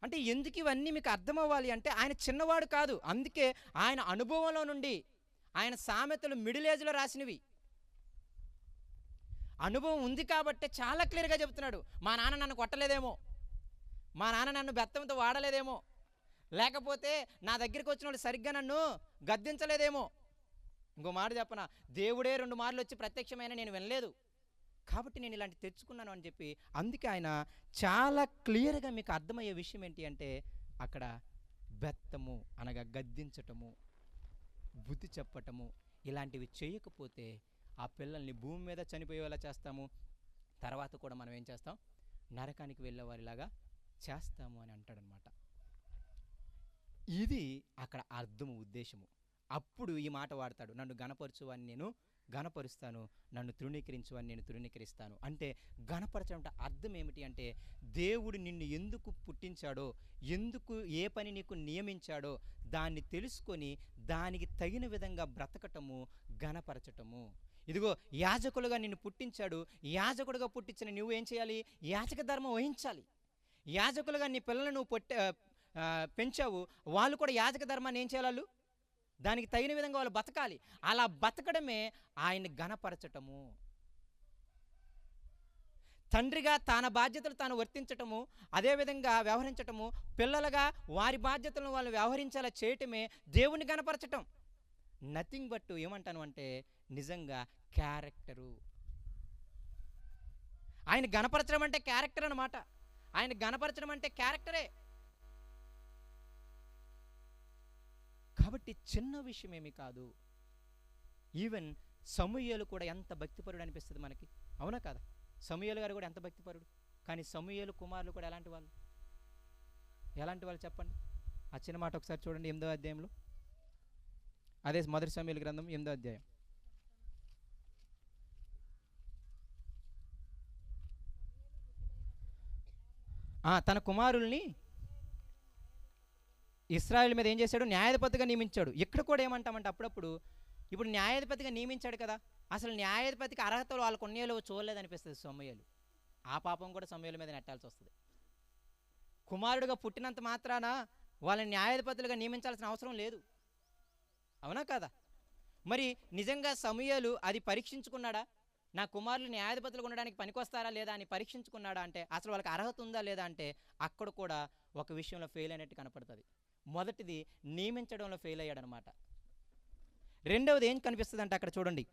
అంటే ఎందుకు ఇవన్నీ మీకు అర్థం అవ్వాలి అంటే ఆయన చిన్నవాడు కాదు. అందుకే ఆయన అనుభవంలో నుండి, ఆయన సామెతలు మిడిల్ ఏజ్లో రాసినవి. అనుభవం ఉంది కాబట్టి చాలా క్లియర్గా చెబుతున్నాడు. మా నాన్న నన్ను కొట్టలేదేమో, మా నాన్న నన్ను బెత్తంతో వాడలేదేమో, లేకపోతే నా దగ్గరికి వచ్చిన వాళ్ళు సరిగ్గా నన్ను గద్దించలేదేమో. ఇంకో మాట చెప్పనా, దేవుడే 2 మార్లు వచ్చి ప్రత్యక్షమైన నేను వినలేదు, కాబట్టి నేను ఇలాంటి తెచ్చుకున్నాను అని చెప్పి. అందుకే ఆయన చాలా క్లియర్గా మీకు అర్థమయ్యే విషయం ఏంటి అంటే అక్కడ బెత్తము అనగా గద్దించటము, బుద్ధి చెప్పటము, ఇలాంటివి చేయకపోతే ఆ పిల్లల్ని భూమి మీద చనిపోయేలా చేస్తాము. తర్వాత కూడా మనం ఏం చేస్తాం? నరకానికి వెళ్ళేవారిలాగా చేస్తాము అని అంటాడనమాట. ఇది అక్కడ అర్థము, ఉద్దేశము. అప్పుడు ఈ మాట వాడతాడు, నన్ను గణపరచువని నేను గణపరుస్తాను, నన్ను తృణీకరించువని నేను తృణీకరిస్తాను. అంటే గణపరచడం అంటే అర్థం ఏమిటి అంటే దేవుడు నిన్ను ఎందుకు పుట్టించాడో, ఎందుకు ఏ పని నీకు నియమించాడో దాన్ని తెలుసుకొని దానికి తగిన విధంగా బ్రతకటము గణపరచటము. ఇదిగో యాజకులుగా నిన్ను పుట్టించాడు, యాజకుడుగా పుట్టించిన నువ్వు ఏం చేయాలి? యాజక ధర్మం వహించాలి. యాజకులుగా నీ పిల్లలను నువ్వు పెంచావు, వాళ్ళు కూడా యాజక ధర్మాన్ని ఏం చేయాలి? దానికి తగిన విధంగా వాళ్ళు బతకాలి. అలా బతకడమే ఆయన్ని గణపరచటము. తండ్రిగా తన బాధ్యతలు తాను వర్తించటము, అదేవిధంగా వ్యవహరించటము, పిల్లలుగా వారి బాధ్యతలను వాళ్ళు వ్యవహరించేలా చేయటమే దేవుని గణపరచటం. నథింగ్ బట్ ఏమంటాను అంటే నిజంగా క్యారెక్టరు. ఆయన గణపరచడం అంటే క్యారెక్టర్ అన్నమాట. ఆయన గణపరచడం అంటే క్యారెక్టరే. కాబట్టి చిన్న విషయం ఏమీ కాదు. ఈవెన్ సమూయేలు కూడా ఎంత భక్తిపరుడు అనిపిస్తుంది మనకి, అవునా కాదా? సమూయేలు గారు కూడా ఎంత భక్తిపరుడు. కానీ సమూయేలు కుమారులు కూడా ఎలాంటి వాళ్ళు చెప్పండి. ఆ చిన్న మాట ఒకసారి చూడండి, 8వ అధ్యాయంలో. అదే మొదటి సమూయేలు గ్రంథం 8వ అధ్యాయం. తన కుమారుల్ని ఇశ్రాయేలు మీద ఏం చేశాడు? న్యాయాధిపతిగా నియమించాడు. ఇక్కడ కూడా ఏమంటామంటే అప్పుడప్పుడు ఇప్పుడు న్యాయాధిపతిగా నియమించాడు కదా, అసలు న్యాయాధిపతికి అర్హతలు వాళ్ళకు ఉన్నాయో చూడలేదనిపిస్తుంది సమూయేలు. ఆ పాపం కూడా సమూయేలు మీద నెట్టాల్సి వస్తుంది. కుమారుడుగా పుట్టినంత మాత్రాన వాళ్ళని న్యాయాధిపతులుగా నియమించాల్సిన అవసరం లేదు, అవునా కదా? మరి నిజంగా సమూయేలు అది పరీక్షించుకున్నాడా? నా కుమారులు న్యాయాధిపతులుగా ఉండడానికి పనికొస్తారా లేదా అని పరీక్షించుకున్నాడా అంటే అసలు వాళ్ళకి అర్హత ఉందా లేదా అంటే అక్కడ కూడా ఒక విషయంలో ఫెయిల్ అయినట్టు కనపడుతుంది. మొదటిది నియమించడంలో ఫెయిల్ అయ్యాడనమాట. రెండవది ఏం కనిపిస్తుంది అంటే అక్కడ చూడండి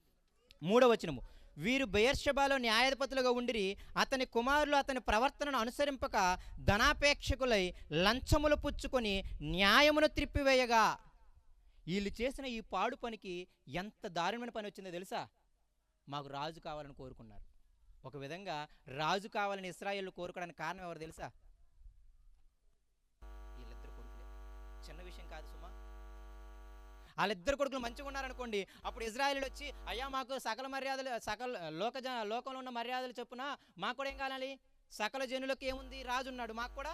3వ వచనము, వీరు బెయేర్షెబాలో న్యాయాధిపతులుగా ఉండిరి, అతని కుమారులు అతని ప్రవర్తనను అనుసరింపక ధనాపేక్షకులై లంచములు పుచ్చుకొని న్యాయమును త్రిప్పివేయగా. వీళ్ళు చేసిన ఈ పాడు పనికి ఎంత దారుణమైన పని వచ్చిందో తెలుసా? మాకు రాజు కావాలని కోరుకున్నారు. ఒక విధంగా రాజు కావాలని ఇశ్రాయేలు కోరుకోవడానికి కారణం ఎవరు తెలుసా? వీళ్ళిద్దరు కొడుకులే. చిన్న విషయం కాదు సుమా. వాళ్ళిద్దరు కొడుకులు మంచిగా ఉన్నారనుకోండి, అప్పుడు ఇశ్రాయేలు వచ్చి అయ్యా మాకు సకల మర్యాదలు, లోకంలో ఉన్న మర్యాదలు చొప్పున మాకు కూడా ఏం కావాలి? సకల జనులకు ఏముంది? రాజు ఉన్నాడు, మాకు కూడా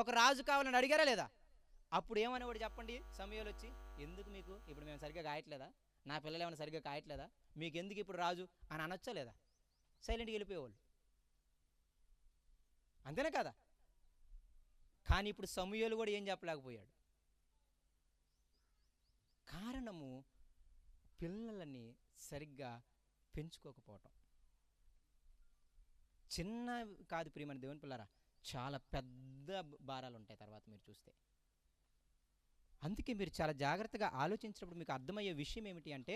ఒక రాజు కావాలని అడిగారా లేదా? అప్పుడు ఏమనేవాడు చెప్పండి? సమూయేలు వచ్చి, ఎందుకు మీకు ఇప్పుడు మేము సరిగ్గా కాయట్లేదా? నా పిల్లలు ఏమైనా సరిగ్గా కాయట్లేదా? మీకు ఎందుకు ఇప్పుడు రాజు అని అనొచ్చా లేదా? సైలెంట్గా వెళ్ళిపోయేవాళ్ళు, అంతేనే కదా? కానీ ఇప్పుడు సమూయేలు కూడా ఏం చెప్పలేకపోయాడు. కారణము పిల్లలని సరిగ్గా పెంచుకోకపోవటం. చిన్న కాదు ప్రియమైన దేవుని పిల్లరా, చాలా పెద్ద భారాలు ఉంటాయి తర్వాత మీరు చూస్తే. అందుకే మీరు చాలా జాగ్రత్తగా ఆలోచించినప్పుడు మీకు అర్థమయ్యే విషయం ఏమిటి అంటే,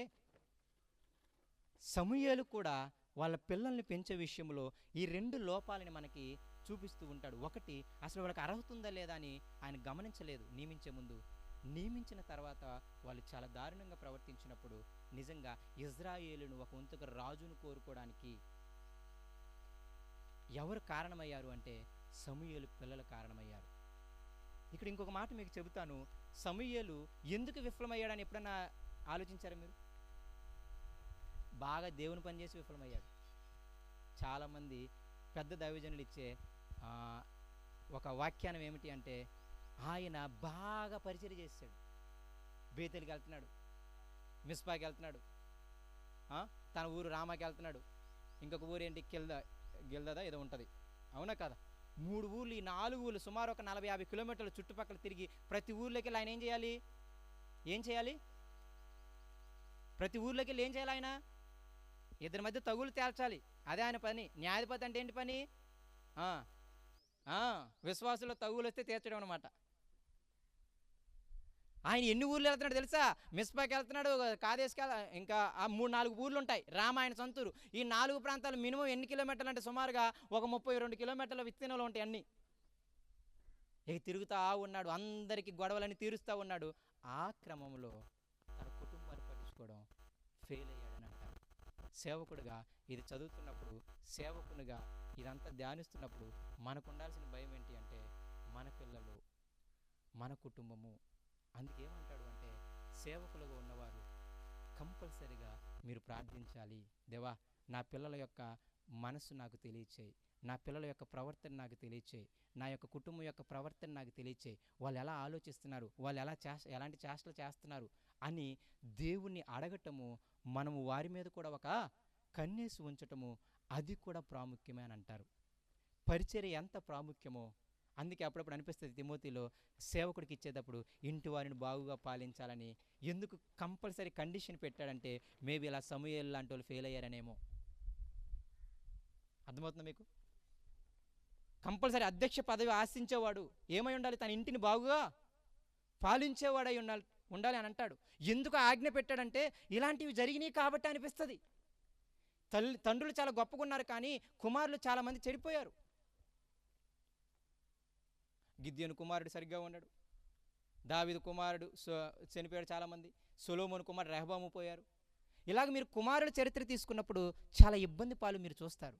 సమూయేలు కూడా వాళ్ళ పిల్లల్ని పెంచే విషయంలో ఈ 2 లోపాలని మనకి చూపిస్తూ ఉంటాడు. ఒకటి, అసలు వాళ్ళకి అర్హత ఉందా లేదా అని ఆయన గమనించలేదు నియమించే ముందు. నియమించిన తర్వాత వాళ్ళు చాలా దారుణంగా ప్రవర్తించినప్పుడు నిజంగా ఇజ్రాయేలును ఒక వంతుగా రాజును కోరుకోవడానికి ఎవరు కారణమయ్యారు అంటే సమూయేలు పిల్లలు కారణమయ్యారు. ఇక్కడ ఇంకొక మాట మీకు చెబుతాను. సమూయేలు ఎందుకు విఫలమయ్యాడని ఎప్పుడన్నా ఆలోచించారా మీరు? బాగా దేవుని పని చేసి విఫలమయ్యాడు. చాలామంది పెద్ద దైవజనులు ఇచ్చే ఒక వ్యాఖ్యానం ఏమిటి అంటే, ఆయన బాగా పరిచయం చేశాడు. బేతేలుకి వెళ్తున్నాడు, మిస్పాకి వెళ్తున్నాడు, తన ఊరు రామాకి వెళ్తున్నాడు, ఇంకొక ఊరు ఏంటి గిల్దా ఏదో ఉంటుంది, అవునా కదా? 3 ఊర్లు, ఈ 4 ఊర్లు సుమారు ఒక 40-50 కిలోమీటర్ల చుట్టుపక్కల తిరిగి ప్రతి ఊర్లోకి వెళ్ళి ఆయన ఏం చేయాలి? ప్రతి ఊర్లోకి వెళ్ళి ఏం చేయాలి? ఆయన ఇద్దరి మధ్య తగులు తేల్చాలి. అదే ఆయన పని. న్యాయాధిపతి అంటే ఏంటి పని? విశ్వాసులో తగులు వస్తే తీర్చడం అనమాట. ఆయన ఎన్ని ఊర్లు వెళ్తున్నాడు తెలుసా? మిస్పాకి వెళ్తున్నాడు, కాదేశ్కి, ఇంకా 3-4 ఊర్లు ఉంటాయి. రామాయణ సొంతూరు. ఈ 4 ప్రాంతాలు మినిమం ఎన్ని కిలోమీటర్లు అంటే సుమారుగా ఒక 32 కిలోమీటర్ల విస్తీర్ణంలో ఉంటాయి అన్నీ. ఇక తిరుగుతూ ఉన్నాడు, అందరికీ గొడవలని తీరుస్తూ ఉన్నాడు. ఆ క్రమంలో తన కుటుంబాన్ని పట్టించుకోవడం ఫెయిల్ అయ్యాడని అంటారు. సేవకుడిగా ఇది చదువుతున్నప్పుడు, సేవకునిగా ఇదంతా ధ్యానిస్తున్నప్పుడు మనకు ఉండాల్సిన భయం ఏంటి అంటే, మన పిల్లలు, మన కుటుంబము. అందుకేమంటాడు అంటే, సేవకులుగా ఉన్నవారు కంపల్సరిగా మీరు ప్రార్థించాలి. దేవా, నా పిల్లల యొక్క మనసు నాకు తెలియచేయి, నా పిల్లల యొక్క ప్రవర్తన నాకు తెలియచేయి, నా యొక్క కుటుంబం యొక్క ప్రవర్తన నాకు తెలియచేయి, వాళ్ళు ఎలా ఆలోచిస్తున్నారు, వాళ్ళు ఎలాంటి చేష్టలు చేస్తున్నారు అని దేవుణ్ణి అడగటము, మనము వారి మీద కూడా ఒక కన్నేసి ఉంచటము, అది కూడా ప్రాముఖ్యమే అని అంటారు. పరిచర్య ఎంత ప్రాముఖ్యమో అందుకే అప్పుడప్పుడు అనిపిస్తుంది తిమోతిలో సేవకుడికి ఇచ్చేటప్పుడు ఇంటి వారిని బాగుగా పాలించాలని. ఎందుకు కంపల్సరీ కండిషన్ పెట్టాడంటే, మేబీ ఇలా సమూయేలు లాంటి వాళ్ళు ఫెయిల్ అయ్యారనేమో. అర్థమవుతుందా మీకు? కంపల్సరీ అధ్యక్ష పదవి ఆశించేవాడు ఏమై ఉండాలి? తన ఇంటిని బాగుగా పాలించేవాడై ఉండాలి అని అంటాడు. ఎందుకు ఆజ్ఞ పెట్టాడంటే, ఇలాంటివి జరిగినాయి కాబట్టి అనిపిస్తుంది. తండ్రులు చాలా గొప్పగా ఉన్నారు, కానీ కుమారులు చాలామంది చెడిపోయారు. గిద్యోను కుమారుడు సరిగ్గా ఉన్నాడు, దావీదు కుమారుడు చనిపోయాడు చాలామంది, సొలొమోను కుమారుడు రెహబాము పోయారు. ఇలాగ మీరు కుమారుల చరిత్ర తీసుకున్నప్పుడు చాలా ఇబ్బంది పాలు మీరు చూస్తారు.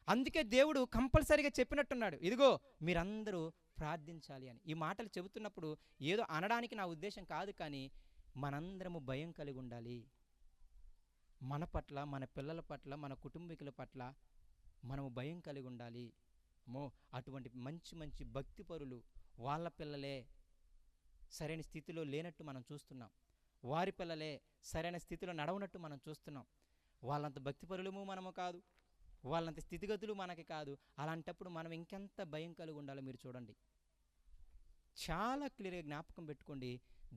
అందుకే దేవుడు కంపల్సరీగా చెప్పినట్టున్నాడు, ఇదిగో మీరందరూ ప్రార్థించాలి అని. ఈ మాటలు చెబుతున్నప్పుడు ఏదో అనడానికి నా ఉద్దేశం కాదు, కానీ మనందరము భయం కలిగి ఉండాలి. మన పట్ల, మన పిల్లల పట్ల, మన కుటుంబీకుల పట్ల మనము భయం కలిగి ఉండాలి. అటువంటి మంచి మంచి భక్తి పరులు, వాళ్ళ పిల్లలే సరైన స్థితిలో లేనట్టు మనం చూస్తున్నాం, వారి పిల్లలే సరైన స్థితిలో నడవనట్టు మనం చూస్తున్నాం. వాళ్ళంత భక్తి పరులము మనము కాదు, వాళ్ళంత స్థితిగతులు మనకి కాదు. అలాంటప్పుడు మనం ఇంకెంత భయం కలిగి ఉండాలో మీరు చూడండి. చాలా క్లియర్గా జ్ఞాపకం పెట్టుకోండి,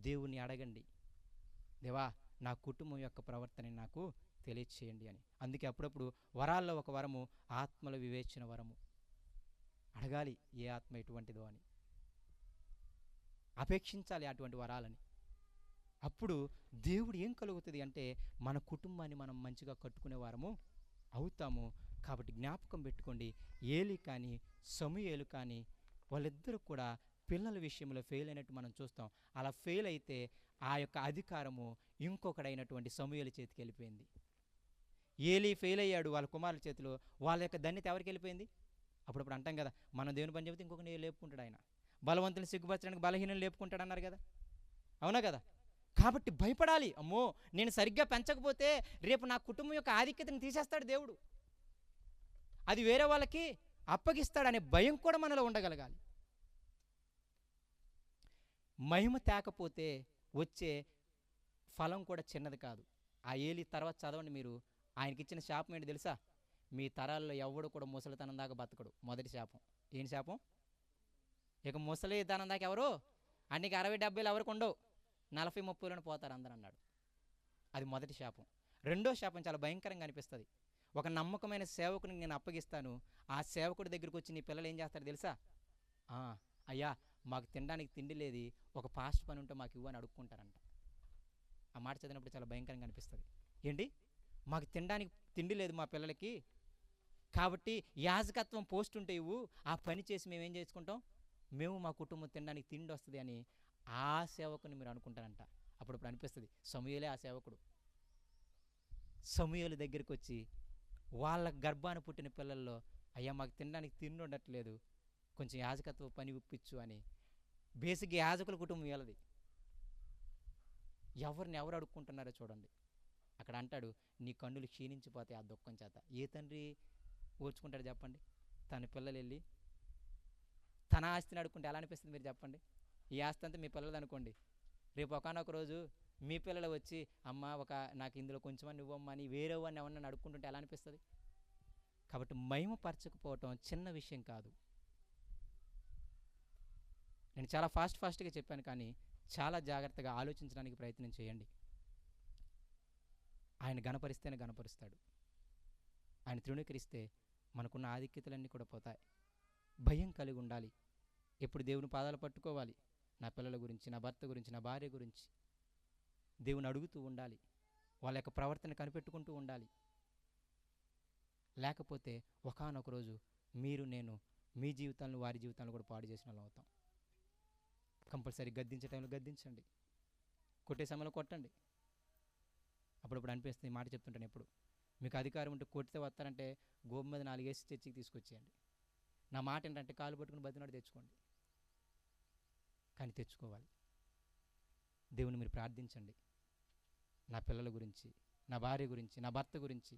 దేవుణ్ణి అడగండి, దేవా నా కుటుంబం యొక్క ప్రవర్తన నాకు తెలియచేయండి అని. అందుకే అప్పుడప్పుడు వరాల్లో ఒక వరము ఆత్మల వివేచన వరము అడగాలి. ఏ ఆత్మ ఎటువంటిదో అని అపేక్షించాలి అటువంటి వరాలని. అప్పుడు దేవుడు ఏం కలుగుతుంది అంటే, మన కుటుంబాన్ని మనం మంచిగా కట్టుకునే వారము అవుతాము. కాబట్టి జ్ఞాపకం పెట్టుకోండి, ఏలి కానీ సమూయేలు కానీ వాళ్ళిద్దరూ కూడా పిల్లల విషయంలో ఫెయిల్ అయినట్టు మనం చూస్తాం. అలా ఫెయిల్ అయితే ఆ యొక్క అధికారము ఇంకొకడైనటువంటి సమూయేలు చేతికి వెళ్ళిపోయింది. ఏలి ఫెయిల్ అయ్యాడు వాళ్ళ కుమారుల చేతిలో, వాళ్ళ యొక్క ధన్యత ఎవరికి వెళ్ళిపోయింది? అప్పుడప్పుడు అంటాం కదా, మనం దేవుని పని చెబితే ఇంకొక లేపుకుంటాడు ఆయన, బలవంతుని సిగ్గుపరచడానికి బలహీనలు లేపుకుంటాడు అన్నారు కదా, అవునా కదా? కాబట్టి భయపడాలి. అమ్మో నేను సరిగ్గా పెంచకపోతే రేపు నా కుటుంబం యొక్క ఆధిక్యతను తీసేస్తాడు దేవుడు, అది వేరే వాళ్ళకి అప్పగిస్తాడనే భయం కూడా మనలో ఉండగలగాలి. మహిమ తేకపోతే వచ్చే ఫలం కూడా చిన్నది కాదు. ఆ ఏలి తర్వాత చదవండి మీరు, ఆయనకిచ్చిన శాపం ఏంటి తెలుసా? మీ తరాల్లో ఎవడు కూడా ముసలితనం దాకా బతకడు. మొదటి శాపం ఏం శాపం? ఇక ముసలితనం దాకా ఎవరు? అన్నికి 60-70 ఎవరికి ఉండవు, 40-30 పోతారు అందరు అన్నాడు. అది మొదటి శాపం. రెండో శాపం చాలా భయంకరంగా అనిపిస్తుంది. ఒక నమ్మకమైన సేవకుని నేను అప్పగిస్తాను, ఆ సేవకుడి దగ్గరికి వచ్చి నీ పిల్లలు ఏం చేస్తారు తెలుసా? "ఆ, అయ్యా మాకు తినడానికి తిండి లేదు, ఒక పాస్ట్ పని ఉంటే మాకు ఇవ్వు" అని అడుక్కుంటారంట. ఆ మాట చదివినప్పుడు చాలా భయంకరంగా అనిపిస్తుంది. ఏంటి, మాకు తినడానికి తిండి లేదు మా పిల్లలకి, కాబట్టి యాజకత్వం పోస్ట్ ఉంటే ఇవ్వు, ఆ పని చేసి మేము ఏం చేసుకుంటాం, మేము మా కుటుంబం తినడానికి తిండి వస్తుంది అని ఆ సేవకుని మీరు అనుకుంటారంట. అప్పుడప్పుడు అనిపిస్తుంది సమూయేలే ఆ సేవకుడు. సమూయేలు దగ్గరికి వచ్చి వాళ్ళ గర్భాన పుట్టిన పిల్లల్లో, అయ్యా మాకు తినడానికి తిండి ఉండట్లేదు, కొంచెం యాజకత్వ పని ఒప్పించు అని. బేసిక్ యాజకుల కుటుంబం వీళ్ళది. ఎవరిని ఎవరు అడుక్కుంటున్నారో చూడండి. అక్కడ అంటాడు, నీ కన్నులు క్షీణించిపోతాయి ఆ దుఃఖం చేత. ఏ తండ్రి ఓర్చుకుంటాడు చెప్పండి? తన పిల్లలు వెళ్ళి తన ఆస్తిని అడుక్కుంటే ఎలా అనిపిస్తుంది మీరు చెప్పండి? ఈ ఆస్తి అంతా మీ పిల్లలు అనుకోండి, రేపు ఒకానొక రోజు మీ పిల్లలు వచ్చి అమ్మ నాకు ఇందులో కొంచెమని ఇవ్వమ్మా అని వేరే వాడిని ఎవరన్నా అడుక్కుంటుంటే ఎలా అనిపిస్తుంది? కాబట్టి మహిమపరచకపోవటం చిన్న విషయం కాదు. నేను చాలా ఫాస్ట్గా చెప్పాను, కానీ చాలా జాగ్రత్తగా ఆలోచించడానికి ప్రయత్నం చేయండి. ఆయన గణపరిస్తేనే గణపరుస్తాడు. ఆయన తృణీకరిస్తే మనకున్న ఆధిక్యతలన్నీ కూడా పోతాయి. భయం కలిగి ఉండాలి. ఎప్పుడు దేవుని పాదాలు పట్టుకోవాలి. నా పిల్లల గురించి, నా భర్త గురించి, నా భార్య గురించి దేవుని అడుగుతూ ఉండాలి. వాళ్ళ యొక్క ప్రవర్తన కనిపెట్టుకుంటూ ఉండాలి. లేకపోతే ఒకానొక రోజు మీరు నేను మీ జీవితాలను వారి జీవితాలను కూడా పాడు చేసిన వాళ్ళు అవుతాం. కంపల్సరీ గద్దించే టైంలో గద్దించండి, కొట్టే సమయంలో కొట్టండి. అప్పుడప్పుడు అనిపిస్తుంది, మాట చెప్తుంటాను ఎప్పుడు, మీకు అధికారం ఉంటే కొడితే వస్తారంటే గోపు మీద 4 వేసి చర్చికి తీసుకొచ్చేయండి. నా మాట ఏంటంటే కాలు పట్టుకుని బతినాడు తెచ్చుకోండి. కానీ తెచ్చుకోవాలి. దేవుని మీరు ప్రార్థించండి. నా పిల్లల గురించి, నా భార్య గురించి, నా భర్త గురించి,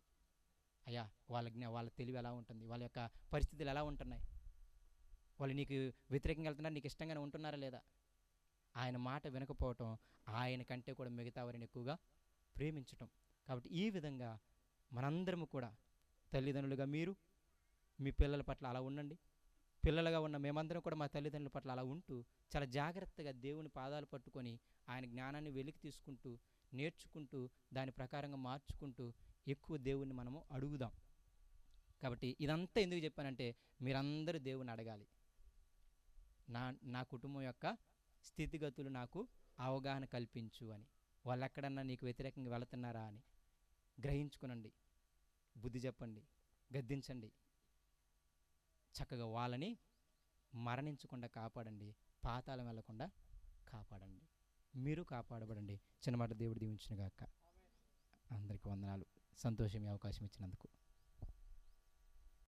అయ్యా వాళ్ళ తెలివి ఎలా ఉంటుంది, వాళ్ళ యొక్క పరిస్థితులు ఎలా ఉంటున్నాయి, వాళ్ళు నీకు వ్యతిరేకంగా వెళ్తున్నారు, నీకు ఇష్టంగానే ఉంటున్నారా లేదా? ఆయన మాట వినకపోవటం ఆయన కంటే కూడా మిగతా వారిని ఎక్కువగా ప్రేమించటం. కాబట్టి ఈ విధంగా మనందరము కూడా తల్లిదండ్రులుగా మీరు మీ పిల్లల పట్ల అలా ఉండండి. పిల్లలుగా ఉన్న మేమందరం కూడా మా తల్లిదండ్రుల పట్ల అలా ఉంటూ చాలా జాగ్రత్తగా దేవుని పాదాలు పట్టుకొని ఆయన జ్ఞానాన్ని వెలికి తీసుకుంటూ నేర్చుకుంటూ దాని ప్రకారంగా మార్చుకుంటూ ఎక్కువ దేవుణ్ణి మనము అడుగుదాం. కాబట్టి ఇదంతా ఎందుకు చెప్పానంటే మీరందరూ దేవుని అడగాలి. నా కుటుంబం యొక్క స్థితిగతులు నాకు అవగాహన కల్పించు అని. వాళ్ళు ఎక్కడన్నా నీకు వ్యతిరేకంగా వెళుతున్నారా అని గ్రహించుకునండి, బుద్ధి చెప్పండి, గద్దించండి. చక్కగా వాళ్ళని మరణించకుండా కాపాడండి, పాతాళం వెళ్లకుండా కాపాడండి. మీరు కాపాడబడండి. చిన్నమాట దేవుడు దీవించును గాక. అందరికీ వందనాలు. సంతోషం, ఈ అవకాశం ఇచ్చినందుకు.